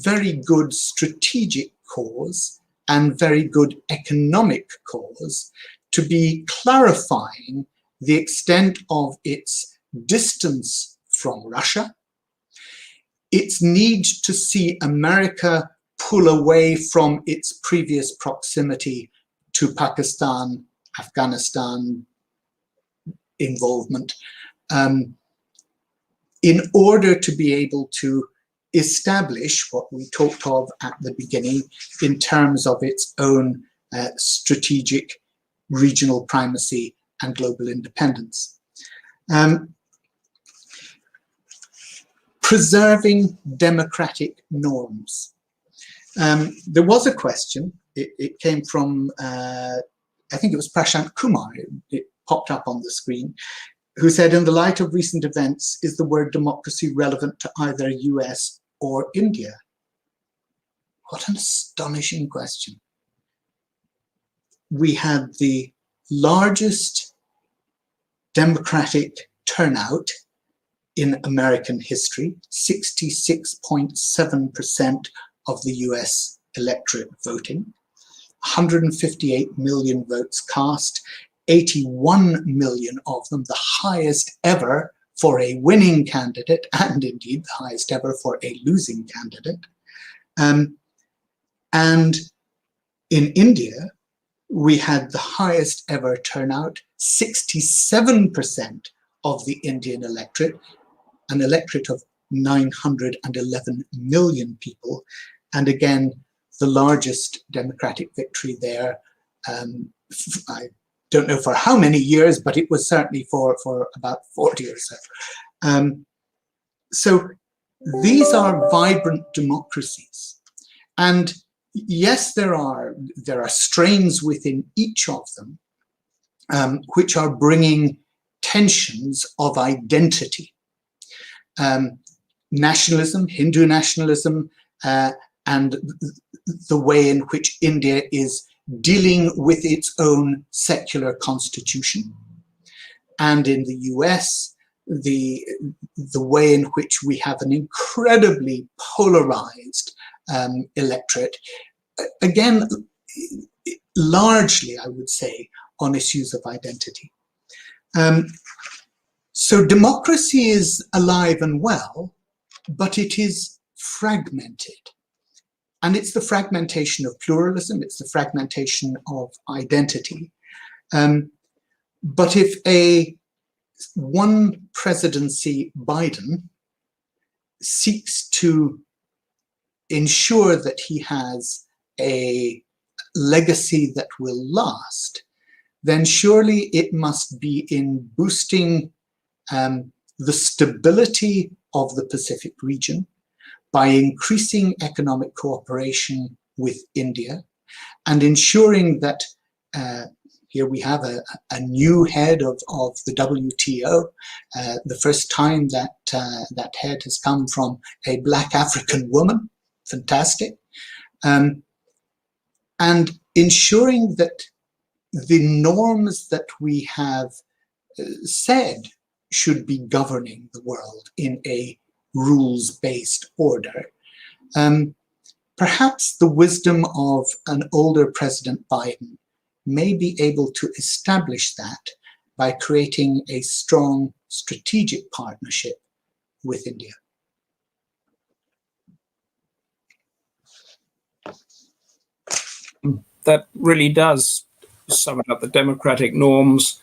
very good strategic cause and very good economic cause to be clarifying the extent of its distance from Russia, its need to see America pull away from its previous proximity to Pakistan, Afghanistan involvement, in order to be able to establish what we talked of at the beginning in terms of its own strategic regional primacy and global independence. Preserving democratic norms. There was a question, it came from, I think it was Prashant Kumar, it popped up on the screen, who said, in the light of recent events, is the word democracy relevant to either US or India? What an astonishing question. We had the largest democratic turnout in American history, 66.7% of the US electorate voting, 158 million votes cast, 81 million of them, the highest ever for a winning candidate, and indeed the highest ever for a losing candidate. And in India, we had the highest ever turnout, 67% of the Indian electorate, an electorate of 911 million people, and again, the largest democratic victory there, I don't know for how many years, but it was certainly for about 40 or so. So these are vibrant democracies. And yes, there are strains within each of them which are bringing tensions of identity. Nationalism, Hindu nationalism, and the way in which India is dealing with its own secular constitution. And in the US, the way in which we have an incredibly polarized electorate, again, largely, I would say, on issues of identity. So democracy is alive and well, but it is fragmented. And it's the fragmentation of pluralism, it's the fragmentation of identity. But if one presidency, Biden, seeks to ensure that he has a legacy that will last, then surely it must be in boosting the stability of the Pacific region by increasing economic cooperation with India and ensuring that here we have a new head of the WTO, the first time that that head has come from a Black African woman, fantastic, and ensuring that the norms that we have said should be governing the world in a rules-based order. Perhaps the wisdom of an older President Biden may be able to establish that by creating a strong strategic partnership with India. That really does sum up the democratic norms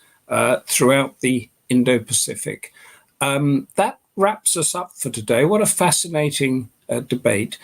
throughout the Indo-Pacific. That wraps us up for today. What a fascinating debate.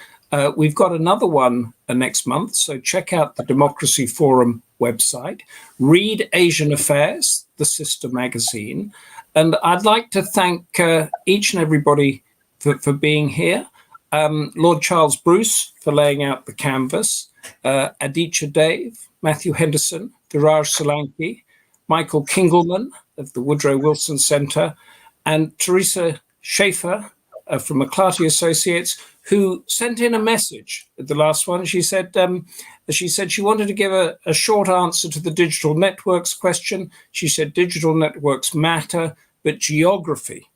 We've got another one next month, so check out the Democracy Forum website. Read Asian Affairs, the sister magazine. And I'd like to thank each and everybody for being here. Lord Charles Bruce for laying out the canvas, Aaditya Dave, Matthew Henderson, Viraj Solanki, Michael Kugelman of the Woodrow Wilson Center, and Teresita Schaffer from McLarty Associates, who sent in a message at the last one. She said she wanted to give a short answer to the digital networks question. She said digital networks matter, but geography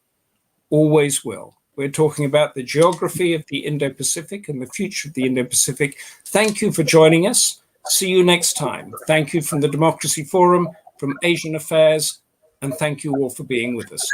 always will. We're talking about the geography of the Indo-Pacific and the future of the Indo-Pacific. Thank you for joining us. See you next time. Thank you from the Democracy Forum, from Asian Affairs, and thank you all for being with us.